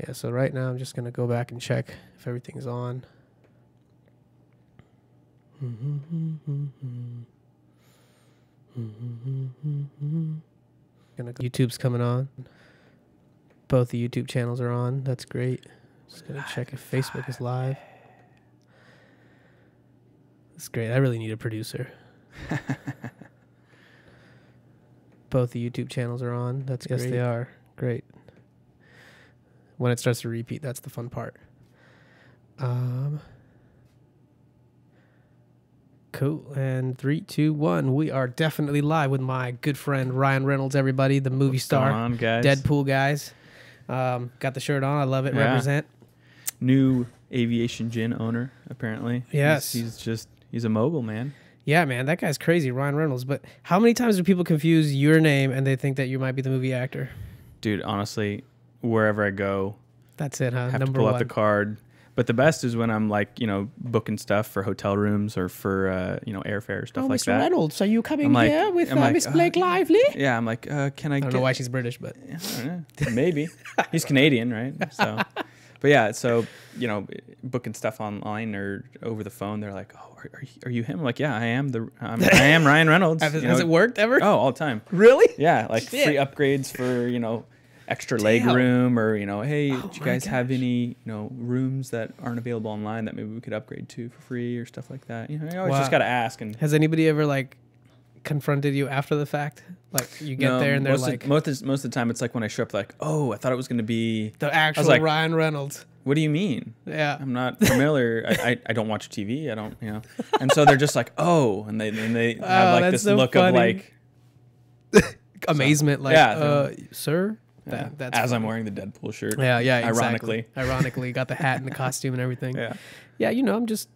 Yeah, so right now I'm just going to go back and check if everything's on. YouTube's coming on. Both the YouTube channels are on. That's great. Just going to check if Facebook is live. That's great. I really need a producer. Both the YouTube channels are on. That's great. Yes, they are. Great. When it starts to repeat, that's the fun part. Cool. And 3, 2, 1. We are definitely live with my good friend Ryan Reynolds, everybody, the movie star. What's going on, guys? Deadpool guys. Got the shirt on. I love it. Yeah. Represent. New aviation gin owner, apparently. Yes. He's a mogul, man. Yeah, man. That guy's crazy, Ryan Reynolds. But how many times do people confuse your name and they think that you might be the movie actor? Dude, honestly, wherever I go, that's it, huh? Have to pull out the card. But the best is when I'm like, booking stuff for hotel rooms or for, airfare, stuff like Mr. that. Reynolds, are you coming here with Miss Blake Lively? Yeah, I'm like, can I don't know why she's British, but. I don't know. Maybe. He's Canadian, right? So, but yeah, so, booking stuff online or over the phone, they're like, oh, are you him? I'm like, yeah, I am I am Ryan Reynolds. Has it worked ever? Oh, all the time. Really? Yeah, like free upgrades for, extra leg room or, hey, do you guys have any, rooms that aren't available online that maybe we could upgrade to for free or stuff like that? You always just got to ask. And has anybody ever confronted you after the fact? Like you get there and they're most of the time it's like when I show up like, oh, I thought it was going to be the actual Ryan Reynolds. What do you mean? Yeah. I'm not familiar. I don't watch TV. I don't, And so they're just like, oh, and they have this look funny. Of amazement, sir. That's as funny. I'm wearing the Deadpool shirt. Yeah, Ironically. Exactly. Ironically, got the hat and the costume and everything. Yeah, I'm just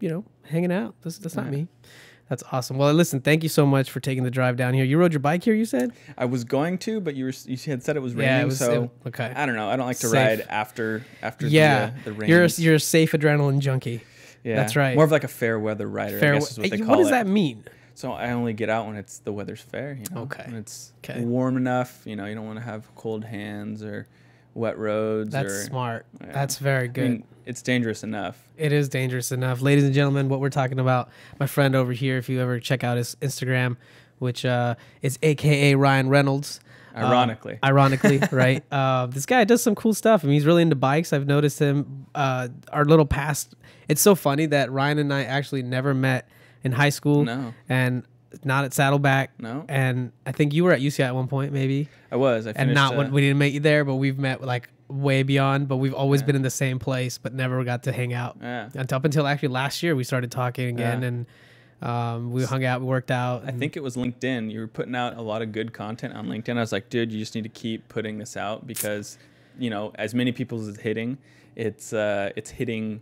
hanging out. That's not me. That's awesome. Well, listen, thank you so much for taking the drive down here. You rode your bike here, you said? I was going to, but you had said it was raining, okay. I don't know. I don't like to ride after the rain. You're a safe adrenaline junkie. Yeah, that's right. More of like a fair weather rider, I guess is what they call it. What does that mean? So I only get out when the weather's fair, Okay. When it's warm enough, you don't want to have cold hands or wet roads. That's smart. Yeah. That's very good. I mean, it's dangerous enough. It is dangerous enough. Ladies and gentlemen, what we're talking about, my friend over here, if you ever check out his Instagram, which is AKA Ryan Reynolds. Ironically. Right? This guy does some cool stuff. I mean, he's really into bikes. I've noticed him, our little past. It's so funny that Ryan and I actually never met in high school. No. And not at Saddleback. No. And I think you were at UCI at one point, maybe. I was. I finished, and not when we didn't meet you there, but we've met way beyond. But we've always been in the same place, but never got to hang out. Yeah. Up until actually last year, we started talking again, and we hung out, we worked out. I think it was LinkedIn. You were putting out a lot of good content on LinkedIn. I was like, dude, you just need to keep putting this out because, as many people as it's hitting, it's hitting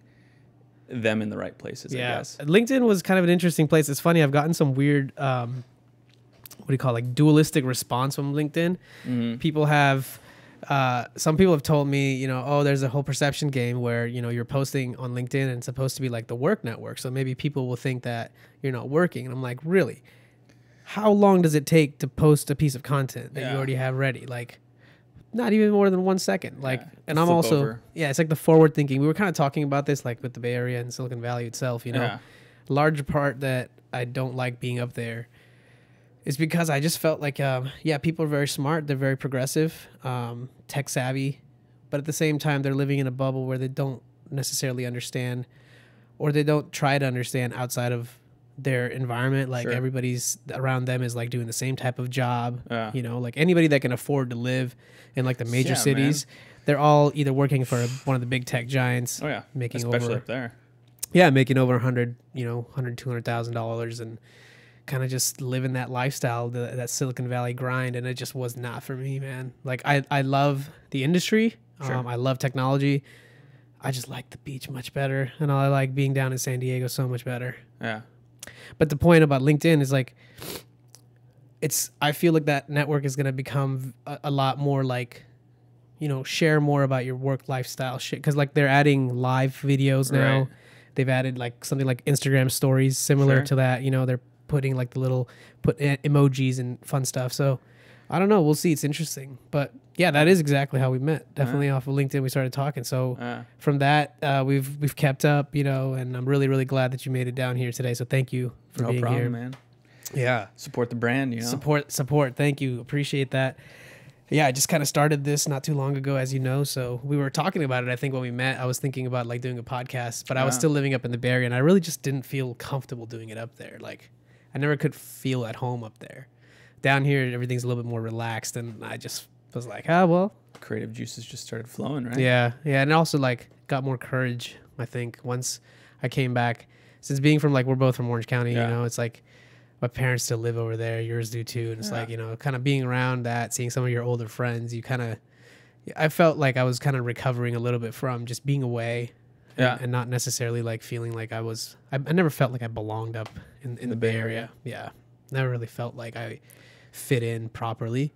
them in the right places, I guess. LinkedIn was kind of an interesting place. It's funny, I've gotten some weird dualistic response from LinkedIn. Mm-hmm. People have some people have told me, there's a whole perception game where, you're posting on LinkedIn and it's supposed to be like the work network. So maybe people will think that you're not working. And I'm like, really? How long does it take to post a piece of content that you already have ready? Not even more than 1 second. And I'm also over. It's like the forward thinking. We were kind of talking about this with the Bay Area and Silicon Valley itself, large part that I don't like being up there is because I just felt like people are very smart, they're very progressive, tech savvy, but at the same time they're living in a bubble where they don't necessarily understand or they don't try to understand outside of their environment. Everybody's around them is doing the same type of job. Anybody that can afford to live in the major cities, they're all either working for one of the big tech giants. Oh yeah, making especially up there. Yeah, making over $200,000 and kind of just living that lifestyle, that Silicon Valley grind, and it just was not for me, man. I love the industry. Sure. I love technology. I just like the beach much better, and I like being down in San Diego so much better. Yeah. But the point about LinkedIn is I feel like that network is going to become a lot more share more about your work lifestyle shit. Cause they're adding live videos now. Right. They've added something like Instagram stories similar to that. They're putting the little emojis and fun stuff. So I don't know. We'll see. It's interesting. But yeah, that is exactly how we met. Definitely off of LinkedIn, we started talking. So from that, we've kept up, you know, and I'm really, really glad that you made it down here today. So thank you for being here. No problem, man. Yeah. Support the brand, you know. Support. Thank you. Appreciate that. Yeah, I just kind of started this not too long ago, as you know. So we were talking about it. I think when we met, I was thinking about like doing a podcast, but I was still living up in the Bay Area, and I really just didn't feel comfortable doing it up there. Like I never could feel at home up there. Down here, everything's a little bit more relaxed, and I just was like, well. Creative juices just started flowing, right? Yeah, and also like got more courage, I think, once I came back. Since being from like, we're both from Orange County, you know, it's like my parents still live over there, yours do too, and it's like, you know, kind of being around that, seeing some of your older friends, I felt like I was kind of recovering a little bit from just being away. And not necessarily like feeling like I never felt like I belonged up in the Bay Area. Yeah, never really felt like I fit in properly.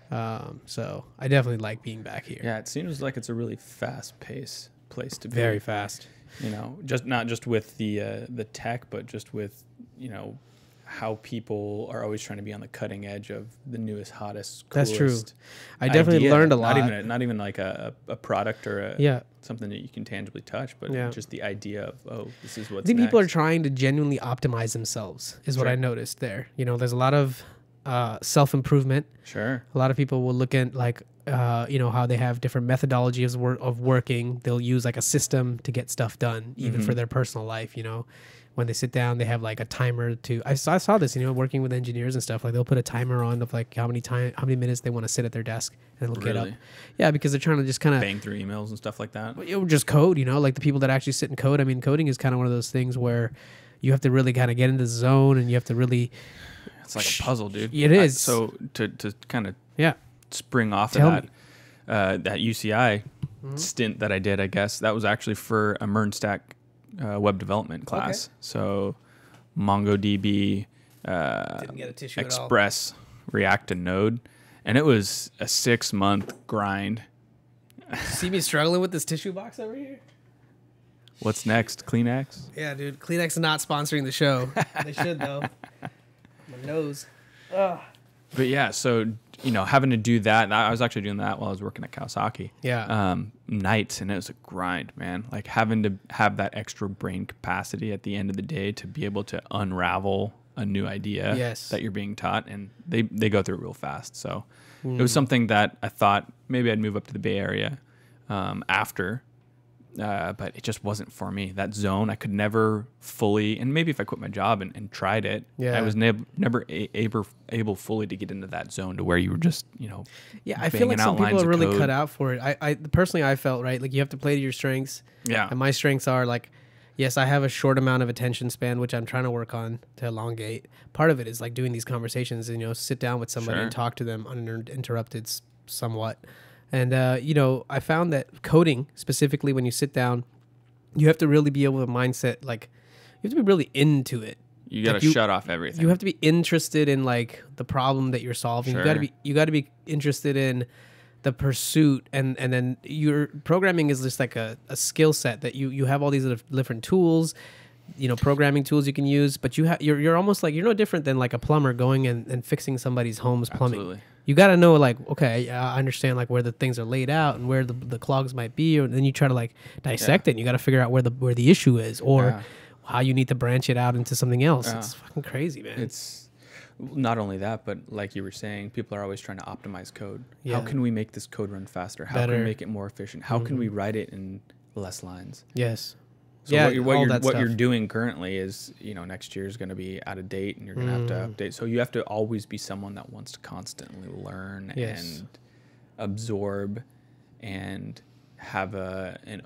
So I definitely like being back here. Yeah, it seems like it's a really fast-paced place to be. Very fast. You know, just not just with the tech, but just with, you know, how people are always trying to be on the cutting edge of the newest, hottest, coolest. That's true. I definitely learned a lot. Not even like a product or something that you can tangibly touch, but just the idea of, this is what's I think next. people are trying to genuinely optimize themselves is what I noticed there. You know, there's a lot of self-improvement. Sure. A lot of people will look at like, you know, how they have different methodologies of working. They'll use like a system to get stuff done, even for their personal life, you know. When they sit down, they have like a timer to. I saw this, you know, working with engineers and stuff. Like they'll put a timer on of like how many minutes they want to sit at their desk and look it up. Yeah, because they're trying to just kind of bang through emails and stuff like that. It would just code, you know, like the people that actually sit and code. I mean, coding is kind of one of those things where you have to really kind of get into the zone, and you have to really. It's like a puzzle, dude. It is. So to kind of spring off of that UCI stint that I did, I guess that was actually for a MERN-Stack web development class. Okay. So MongoDB, didn't get a tissue Express, React, and Node, and it was a 6-month grind. See me struggling with this tissue box over here? What's next? Kleenex? Yeah, dude. Kleenex is not sponsoring the show. They should though. My nose. Ugh. But yeah, so, you know, having to do that, I was actually doing that while I was working at Kawasaki. Yeah. Nights, and it was a grind, man. Like having to have that extra brain capacity at the end of the day to be able to unravel a new idea that you're being taught, and they go through it real fast. So it was something that I thought maybe I'd move up to the Bay Area after. But it just wasn't for me. That zone, I could never fully, and maybe if I quit my job and tried it, I was never able fully to get into that zone to where you were just, you know, I feel like some people are really cut out for it. I personally, I felt, right, like you have to play to your strengths. Yeah. And my strengths are like, yes, I have a short amount of attention span, which I'm trying to work on to elongate. Part of it is like doing these conversations and, you know, sit down with somebody and talk to them uninterrupted somewhat. And, you know, I found that coding, specifically when you sit down, you have to really be able to mindset, like, you have to be really into it. You got to shut off everything. You have to be interested in, like, the problem that you're solving. Sure. You got to be interested in the pursuit. And then your programming is just like a skill set that you have all these different tools, you know, programming tools you can use. But you're almost like, you're no different than, like, a plumber going and fixing somebody's home's plumbing. Absolutely. You got to know, like, okay, I understand, like, where the things are laid out and where the clogs might be, and then you try to, like, dissect it, and you got to figure out where the issue is, or how you need to branch it out into something else. It's fucking crazy, man. It's not only that, but like you were saying, people are always trying to optimize code. How can we make this code run faster? How can we make it more efficient? How can we write it in less lines? Yes. So what you're doing currently is, you know, next year is going to be out of date, and you're going to have to update. So you have to always be someone that wants to constantly learn and absorb and have an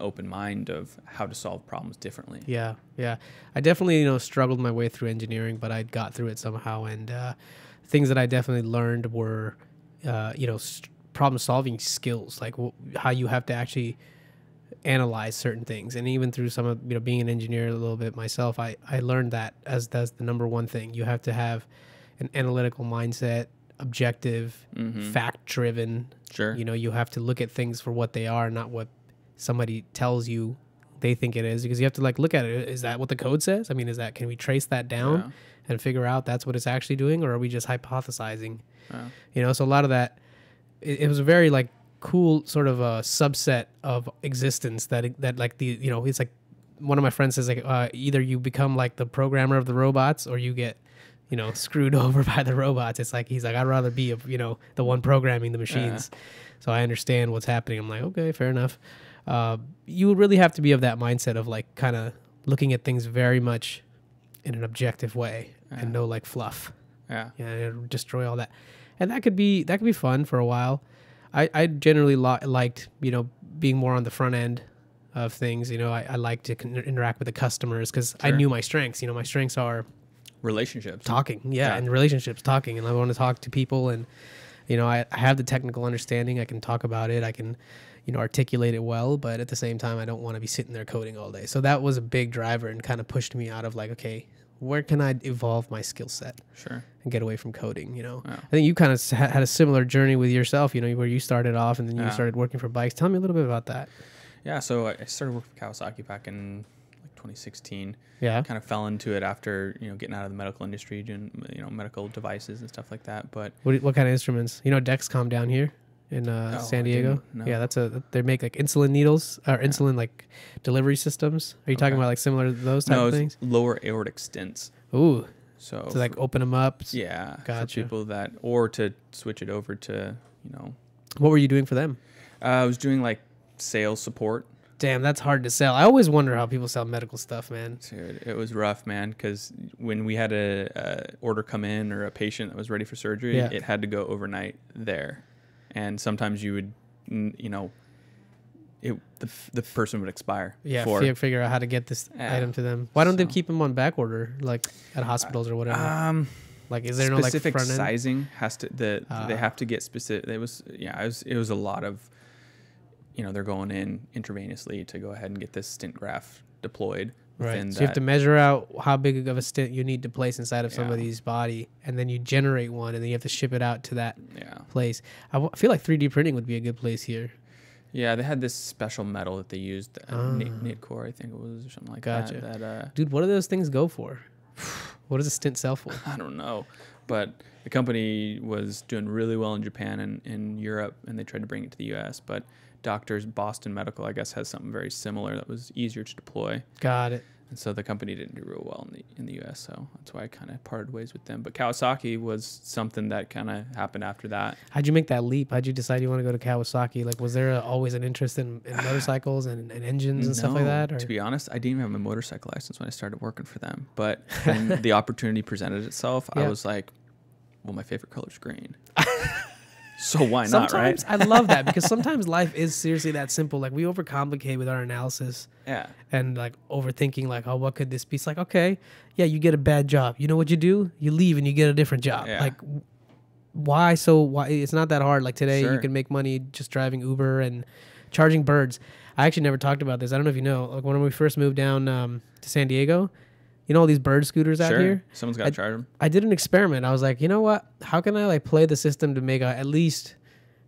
open mind of how to solve problems differently. Yeah. I definitely, you know, struggled my way through engineering, but I got through it somehow. And things that I definitely learned were, you know, problem solving skills, like how you have to actually analyze certain things. And even through some of, you know, being an engineer a little bit myself, I learned that as that's the number one thing. You have to have an analytical mindset, objective, fact driven. Sure. You know, you have to look at things for what they are, not what somebody tells you they think it is, because you have to like look at it. Is that what the code says? I mean, can we trace that down and figure out that's what it's actually doing, or are we just hypothesizing? You know, so a lot of that, it was a very like cool sort of a subset of existence that like the, you know, it's like one of my friends says like either you become like the programmer of the robots or you get, you know, screwed over by the robots. It's like, he's like, I'd rather be, you know, the one programming the machines. So I understand what's happening. I'm like, okay, fair enough. You would really have to be of that mindset of like kind of looking at things very much in an objective way and no like fluff. And destroy all that. And that could be fun for a while. I generally liked, you know, being more on the front end of things. You know, I like to interact with the customers because I knew my strengths. You know, my strengths are relationships, talking, and relationships, talking, and I want to talk to people, and you know, I have the technical understanding. I can talk about it. I can, you know, articulate it well, but at the same time, I don't want to be sitting there coding all day. So that was a big driver and kind of pushed me out of like, okay, where can I evolve my skill set? And get away from coding, you know? I think you kind of had a similar journey with yourself, you know, where you started off and then you started working for bikes. Tell me a little bit about that. Yeah, so I started working for Kawasaki back in like 2016. Yeah. Kind of fell into it after, you know, getting out of the medical industry, doing, you know, medical devices and stuff like that. But what kind of instruments? You know, Dexcom down here in San Diego? Yeah, they make like insulin needles or insulin like delivery systems. Are you talking about like similar to those type of things? Lower aortic stents. Ooh. So to like open them up. Yeah. Gotcha. For people that, or to switch it over to, you know. What were you doing for them? I was doing like sales support. Damn, that's hard to sell. I always wonder how people sell medical stuff, man. Dude, it was rough, man, because when we had a order come in or a patient that was ready for surgery, it had to go overnight there. And sometimes you would, you know, the person would expire. Yeah, figure out how to get this item to them. Why don't they keep them on back order, like at hospitals or whatever? Like, is there no like specific front end? sizing has to they have to get specific. It was a lot of, you know, they're going in intravenously to go ahead and get this stent graft deployed. Right. So you have to measure out how big of a stent you need to place inside of somebody's body, and then you generate one, and then you have to ship it out to that place. I feel like 3D printing would be a good place here. Yeah, they had this special metal that they used, Knitcore, I think it was, or something like that. Dude, what do those things go for? What does a stent sell for? I don't know, but the company was doing really well in Japan and in Europe, and they tried to bring it to the U.S., but Doctors Boston Medical, I guess, has something very similar that was easier to deploy. Got it. And so the company didn't do real well in the U.S., so that's why I kind of parted ways with them. But Kawasaki was something that kind of happened after that. How'd you make that leap? How'd you decide you want to go to Kawasaki? Like, was there always an interest in motorcycles and engines and stuff like that? Or? To be honest, I didn't even have my motorcycle license when I started working for them. But when the opportunity presented itself, I was like, well, my favorite color is green. So why not, right? Sometimes I love that, because sometimes life is seriously that simple. Like, we overcomplicate with our analysis. Yeah. And like overthinking, like, oh, what could this be? It's like, okay, yeah, you get a bad job. You know what you do? You leave and you get a different job. Yeah. Like, why? It's not that hard. Like today, you can make money just driving Uber and charging birds. I actually never talked about this. I don't know if you know. Like, when we first moved down to San Diego, you know all these bird scooters out here? Someone's got to charge them. I did an experiment. I was like, you know what? How can I like play the system to make at least,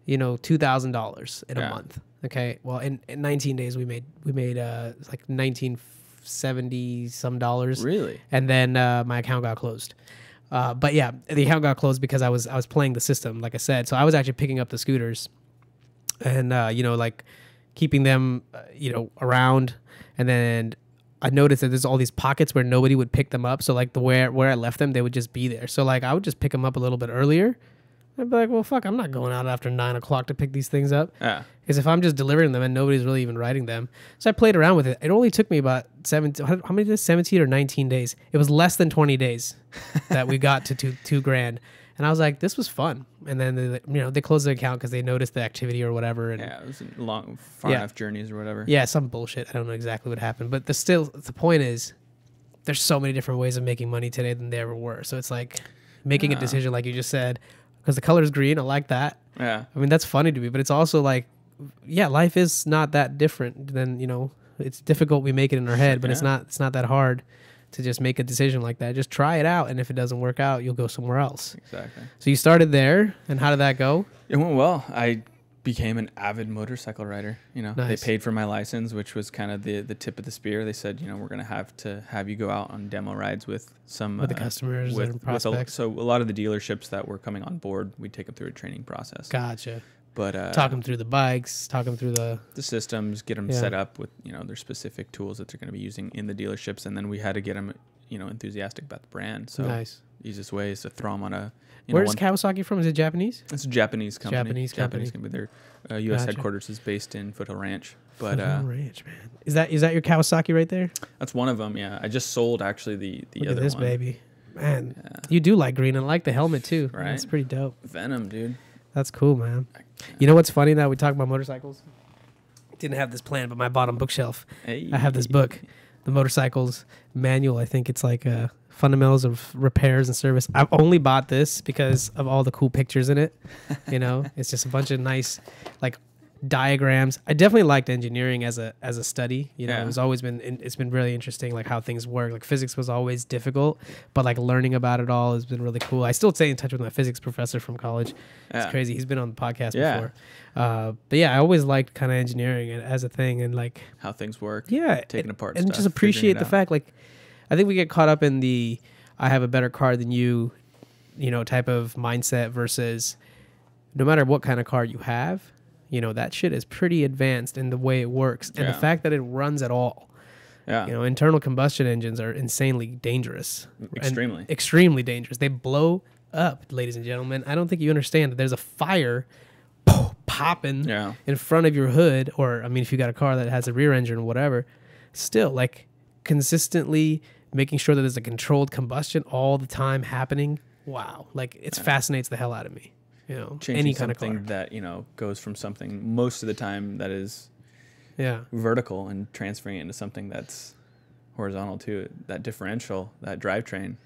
you know, $2,000 in a month? Okay. Well, in 19 days we made like $1970 some dollars. Really? And then my account got closed. But yeah, the account got closed because I was playing the system, like I said. So I was actually picking up the scooters and you know, like keeping them you know, around, and then I noticed that there's all these pockets where nobody would pick them up. So like where I left them, they would just be there. So like I would just pick them up a little bit earlier. I'd be like, well, fuck, I'm not going out after 9 o'clock to pick these things up. Yeah. Because if I'm just delivering them and nobody's really even writing them. So I played around with it. It only took me about 17 or 19 days. It was less than 20 days that we got to $2,000. And I was like, this was fun. And then they closed the account because they noticed the activity or whatever. And it was far enough journeys or whatever. Yeah, some bullshit. I don't know exactly what happened. But the point is, there's so many different ways of making money today than there ever were. So it's like making a decision, like you just said, because the color is green. I like that. Yeah. I mean, that's funny to me. But it's also like, yeah, life is not that different than, you know, it's difficult. We make it in our head, but it's not that hard to just make a decision like that. Just try it out, and if it doesn't work out, you'll go somewhere else. Exactly. So you started there, and how did that go? It went well. I became an avid motorcycle rider. You know, Nice. they paid for my license, which was kind of the tip of the spear. They said, you know, we're going to have you go out on demo rides with some With the customers and prospects. So a lot of the dealerships that were coming on board, we'd take them through a training process. Gotcha. But talk them through the bikes, talk them through the systems, get them set up with, you know, their specific tools that they're going to be using in the dealerships, and then we had to get them, you know, enthusiastic about the brand. So nice. Easiest way is to throw them on a. Where's Kawasaki from? Is it Japanese? It's a Japanese company. Japanese company. Their U.S. headquarters is based in Foothill Ranch. But Foothill Ranch, man. Is that your Kawasaki right there? That's one of them. Yeah, I just sold actually the Look other at this one. Baby, man. Yeah. You do like green and like the helmet too. Right. That's pretty dope. Venom, dude. That's cool, man. You know what's funny now? We talk about motorcycles. Didn't have this plan, but my bottom bookshelf, I have this book, the motorcycles manual. I think it's like fundamentals of repairs and service. I've only bought this because of all the cool pictures in it. You know, it's just a bunch of nice, like, diagrams. I definitely liked engineering as a study. You know, it's been really interesting, like how things work. Like physics was always difficult, but like learning about it all has been really cool. I still stay in touch with my physics professor from college. It's crazy. He's been on the podcast before. But yeah, I always liked kind of engineering as a thing and like how things work. Yeah, taking apart and stuff, just appreciate the fact. Like, I think we get caught up in the I have a better car than you know, type of mindset versus no matter what kind of car you have. You know, that shit is pretty advanced in the way it works. And the fact that it runs at all. Yeah. You know, internal combustion engines are insanely dangerous. Extremely dangerous. They blow up, ladies and gentlemen. I don't think you understand that there's a fire popping in front of your hood. Or, I mean, if you got a car that has a rear engine or whatever, still, like, consistently making sure that there's a controlled combustion all the time happening. Wow. Like, it fascinates the hell out of me. You know, changing any kind of car that, you know, goes from something most of the time that is vertical and transferring it into something that's horizontal too. That differential, that drivetrain,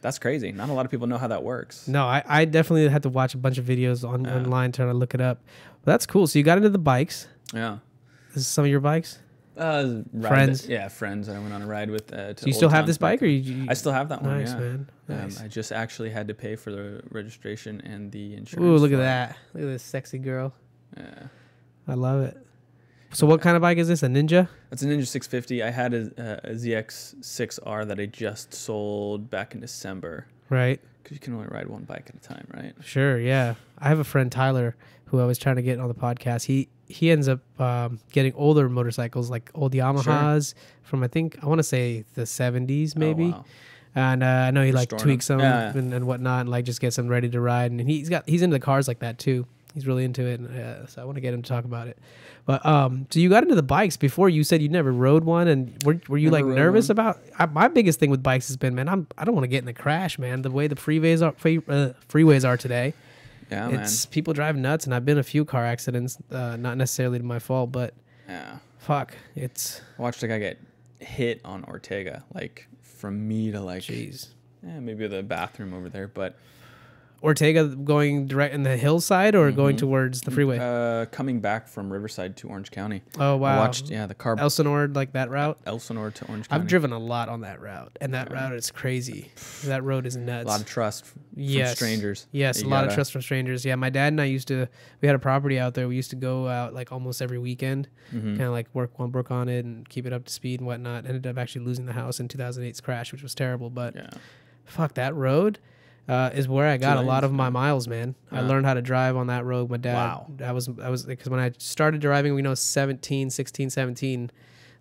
that's crazy. Not a lot of people know how that works. No, I definitely had to watch a bunch of videos online trying to look it up. But that's cool. So you got into the bikes. Yeah. This is some of your bikes? Friends. Friends that I went on a ride with. Do you still have this bike? Or I still have that one, nice, man. Nice. I just actually had to pay for the registration and the insurance. Ooh, look at that. Look at this sexy girl. Yeah. I love it. So what kind of bike is this? A Ninja? It's a Ninja 650. I had a ZX6R that I just sold back in December. Right. Because you can only ride one bike at a time, right? Sure, yeah. I have a friend, Tyler, who I was trying to get on the podcast. He ends up getting older motorcycles, like old Yamahas from, I want to say the 70s maybe. Oh, wow. And I know he like tweaks them and whatnot, and like just gets them ready to ride. And he's into the cars like that too. He's really into it, and so I want to get him to talk about it. But so you got into the bikes before. You said you never rode one, and were you like nervous about? My biggest thing with bikes has been, man, I don't want to get in a crash, man. The way the freeways are today. Yeah, it's people drive nuts, and I've been in a few car accidents, not necessarily to my fault, but fuck, it's. I watched a guy get hit on Ortega, like from me to like, maybe the bathroom over there, but Ortega going direct in the hillside or going towards the freeway? Coming back from Riverside to Orange County. Oh, wow. I watched, the car. Elsinore, like that route? Elsinore to Orange County. I've driven a lot on that route, and that route is crazy. That road is nuts. A lot of trust from strangers. Yes, a lot of trust from strangers. Yeah, my dad and I we had a property out there. We used to go out like almost every weekend, kind of like work on it and keep it up to speed and whatnot. Ended up actually losing the house in 2008's crash, which was terrible. But fuck, that road is where I got a lot of my miles, man. I learned how to drive on that road. My dad, I was because when I started driving, 16, 17,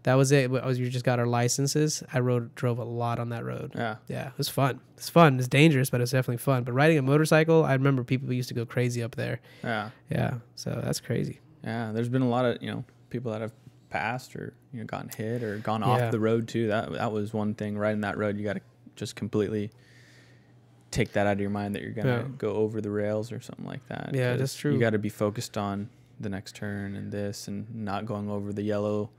that was it. We just got our licenses. I drove a lot on that road. Yeah, it was fun. It's fun. It's dangerous, but it's definitely fun. But riding a motorcycle, I remember people used to go crazy up there. Yeah. So that's crazy. Yeah, there's been a lot of people that have passed or gotten hit or gone off the road too. That was one thing. Riding that road, you got to just completely take that out of your mind that you're gonna go over the rails or something like that. Yeah, that's true. You got to be focused on the next turn and this, and not going over the yellow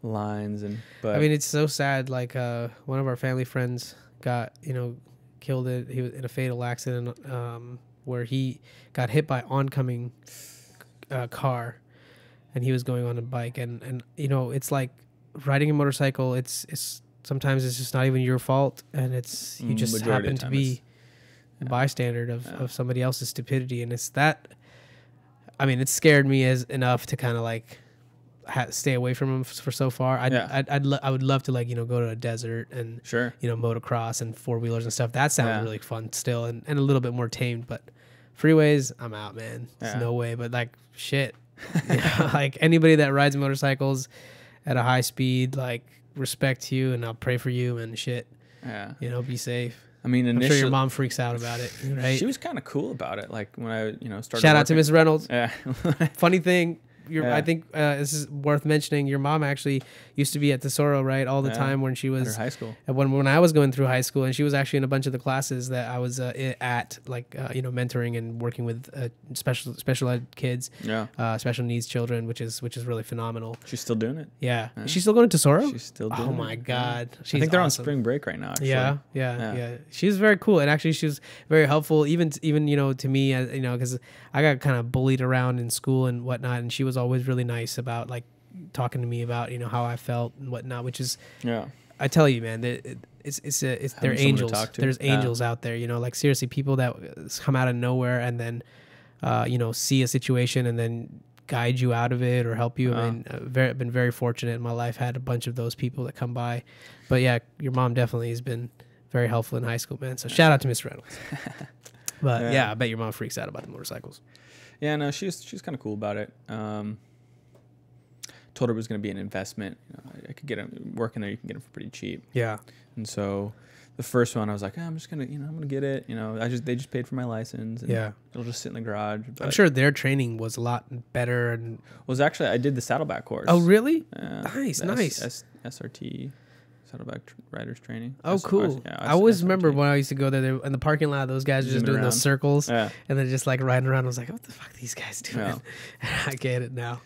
lines. But I mean, it's so sad. Like one of our family friends got killed. He was in a fatal accident where he got hit by oncoming car, and he was going on a bike. And it's like riding a motorcycle. It's sometimes it's just not even your fault, and it's you just happen to be a bystander of somebody else's stupidity. And it's that I mean, it scared me enough to kind of like stay away from them for so far. I would love to like, you know, go to a desert and Sure. you know, motocross and 4-wheelers and stuff. That sounds really fun still, and a little bit more tamed. But freeways, I'm out, man. There's no way. But like shit, like anybody that rides motorcycles at a high speed, like respect you, and I'll pray for you and shit. Yeah, you know, be safe. I mean, I'm sure your mom freaks out about it, right? She was kind of cool about it. Like when I, you know, started. Shout out to Miss Reynolds. Yeah. Funny thing. I think this is worth mentioning. Your mom actually used to be at Tesoro, right, all the time when she was at her high school. When I was going through high school, and she was actually in a bunch of the classes that I was at, like you know, mentoring and working with special ed kids, special needs children, which is really phenomenal. She's still doing it. Yeah. Is she still going to Tesoro? She's still doing it. Oh my God, I think they're on spring break right now. Actually. Yeah. She's very cool, and actually she was very helpful, even you know, to me, you know, because I got kind of bullied around in school and whatnot, and she was always really nice about like talking to me about, you know, how I felt and whatnot, which is, I tell you, man, they're angels. There's angels out there, you know, like seriously, people that come out of nowhere and then, you know, see a situation and then guide you out of it or help you. I mean, I've been very fortunate in my life, had a bunch of those people that come by. But yeah, your mom definitely has been very helpful in high school, man. So shout out to Miss Reynolds. But yeah, I bet your mom freaks out about the motorcycles. Yeah, no, she's kind of cool about it. Told her it was going to be an investment. You know, I could get them working there. You can get them for pretty cheap. Yeah. And so the first one, I was like, I'm just gonna, you know, I'm gonna get it. You know, they just paid for my license. And it'll just sit in the garage. But I'm sure their training was a lot better. And was actually, I did the saddleback course. Oh, really? Nice. SRT. Saddleback riders training. Oh, cool. I always remember when I used to go there in the parking lot, those guys were just doing those circles and then just like riding around. I was like, what the fuck are these guys doing? I get it now.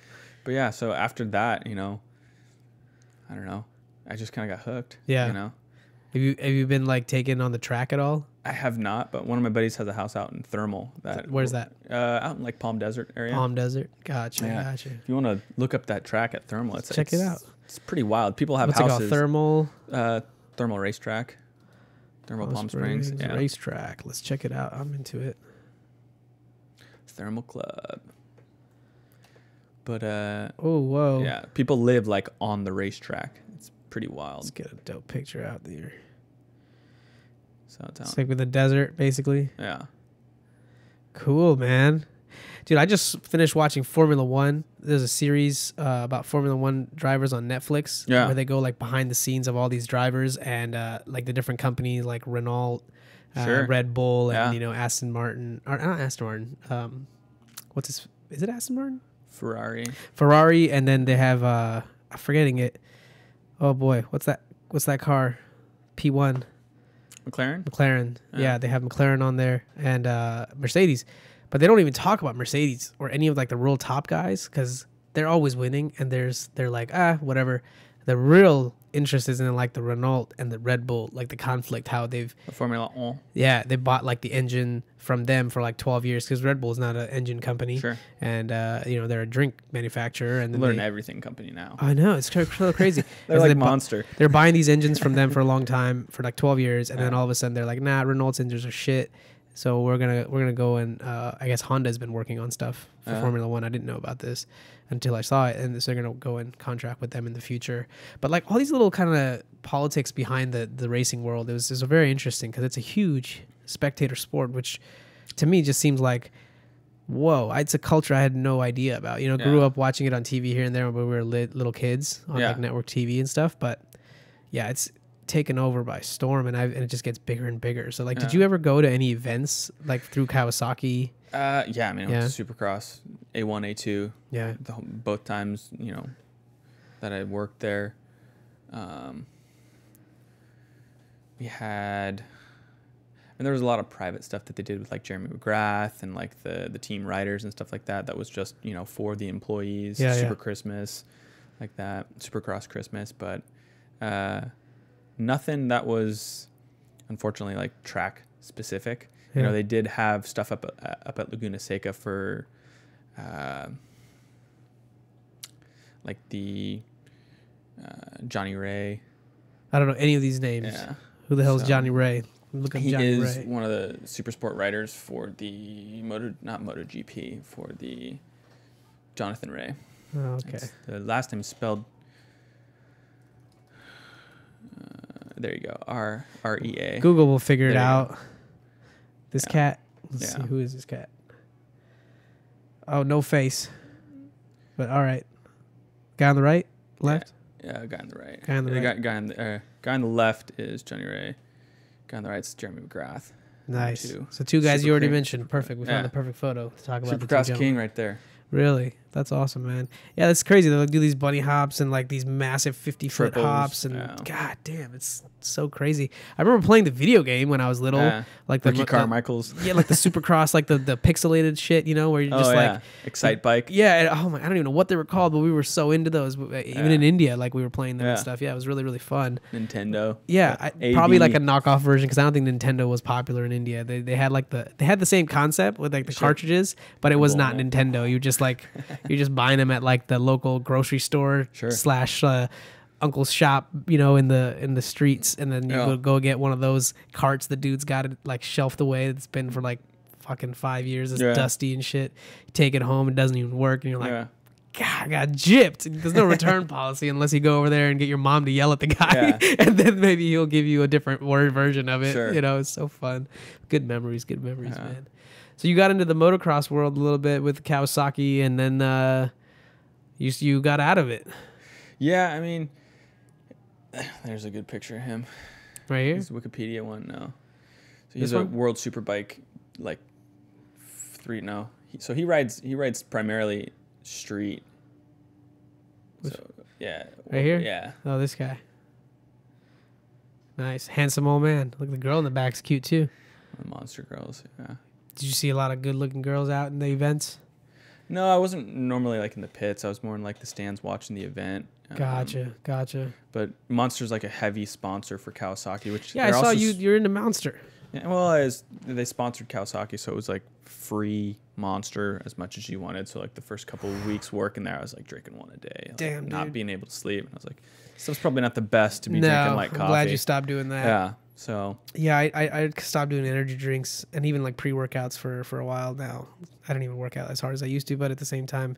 But yeah, so after that, you know, I don't know. I just kind of got hooked. Yeah. You know? Have you been like taken on the track at all? I have not, but one of my buddies has a house out in Thermal. Where's that? Out in like Palm Desert area. Palm Desert. Gotcha. If you want to look up that track at Thermal, check it out. It's pretty wild. People have What's houses. It called? Thermal? Thermal Racetrack. Thermal Palm Springs. Racetrack. Let's check it out. I'm into it. Thermal Club. But oh, whoa. Yeah, people live like on the racetrack. It's pretty wild. Let's get a dope picture out there. So it's like with the desert, basically. Yeah. Cool, man. Dude, I just finished watching Formula One. There's a series about Formula One drivers on Netflix where they go like behind the scenes of all these drivers and like the different companies like Renault, Red Bull, and you know, Aston Martin, or not Aston Martin. Is it Aston Martin? Ferrari, and then they have I'm forgetting it. Oh boy, what's that car? P1. McLaren. Yeah, they have McLaren on there and Mercedes. But they don't even talk about Mercedes or any of like the real top guys because they're always winning and they're like, whatever. The real interest is in like the Renault and the Red Bull, like the conflict, how they've the Formula One. Yeah, they bought like the engine from them for like 12 years because Red Bull is not an engine company. Sure. And you know, they're a drink manufacturer and they're an everything company now. I know, it's so crazy. They're like Monster. They're buying these engines from them for a long time, for like 12 years, and then all of a sudden they're like, nah, Renault's engines are shit. So we're gonna go and I guess Honda's been working on stuff for Formula One. I didn't know about this until I saw it, and so they're gonna go and contract with them in the future. But like all these little kind of politics behind the racing world, it was very interesting because it's a huge spectator sport, which to me just seems like, whoa, it's a culture I had no idea about. You know, grew up watching it on TV here and there when we were little kids on like network TV and stuff. But yeah, it's taken over by storm, and it just gets bigger and bigger. So like, did you ever go to any events like through Kawasaki? Yeah, I mean, I went to Supercross, A1, A2. Yeah. Both times, you know, that I worked there. We had, and there was a lot of private stuff that they did with like Jeremy McGrath and like the team riders and stuff like that. That was just, you know, for the employees. Super Christmas, like that, Supercross Christmas, but nothing that was unfortunately like track specific. You know, they did have stuff up at Laguna Seca for like the Johnny Ray. I don't know any of these names. Yeah. Who the hell is Johnny Ray? Look up Johnny Ray. He is one of the super sport riders for the not MotoGP, for the Jonathan Ray. Oh, okay. The last name is spelled. There you go. Rea. Google will figure it There you out. This Yeah. cat. Let's Yeah. see. Who is this cat? Oh, no face. But all right. Guy on the right? Left? Yeah, guy on the right. Guy on the right. Guy on the left is Johnny Ray. Guy on the right is Jeremy McGrath. Nice. Two. So two guys Super you already King. mentioned. Perfect. We found Yeah. the perfect photo to talk about the two Supercross gentlemen. King right there. Really? That's awesome, man. Yeah, that's crazy. They do these bunny hops and like these massive 50-foot Triples, hops, and yeah. god damn, it's so crazy. I remember playing the video game when I was little, like the Ricky Carmichael's. yeah, like the Supercross, like the pixelated shit, you know, where you're just like Excite Bike. yeah, and, oh my, I don't even know what they were called, but we were so into those. Even in India, like we were playing them and stuff. Yeah, it was really really fun. Nintendo. Yeah, probably like a knockoff version because I don't think Nintendo was popular in India. They had like they had the same concept with like the cartridges, but it was not Nintendo. You just like you're just buying them at like the local grocery store slash uncle's shop, you know, in the streets, and then you go get one of those carts the dude's got it like shelved away. It's been for like fucking 5 years. It's dusty and shit. You take it home, it doesn't even work, and you're like, God, I got gypped. There's no return policy unless you go over there and get your mom to yell at the guy, and then maybe he'll give you a different word version of it. You know, it's so fun. Good memories, man. So you got into the motocross world a little bit with Kawasaki, and then you got out of it. Yeah, I mean, there's a good picture of him. Right here? He's a Wikipedia one now. So he's a World Superbike, like, so he rides primarily street. So, yeah. Right here? Yeah. Oh, this guy. Nice. Handsome old man. Look, the girl in the back's cute, too. The Monster Girls, yeah. Did you see a lot of good-looking girls out in the events? No, I wasn't normally like in the pits. I was more in like the stands watching the event. Gotcha. But Monster's like a heavy sponsor for Kawasaki, which I saw you're into Monster. Yeah, well, they sponsored Kawasaki, so it was like free Monster as much as you wanted. So like the first couple of weeks working there, I was like drinking one a day. Damn, not dude. being able to sleep. And I was like, so it's probably not the best to be drinking like coffee. I'm glad you stopped doing that. Yeah. So yeah, I stopped doing energy drinks and even like pre-workouts for a while now. I don't even work out as hard as I used to, but at the same time,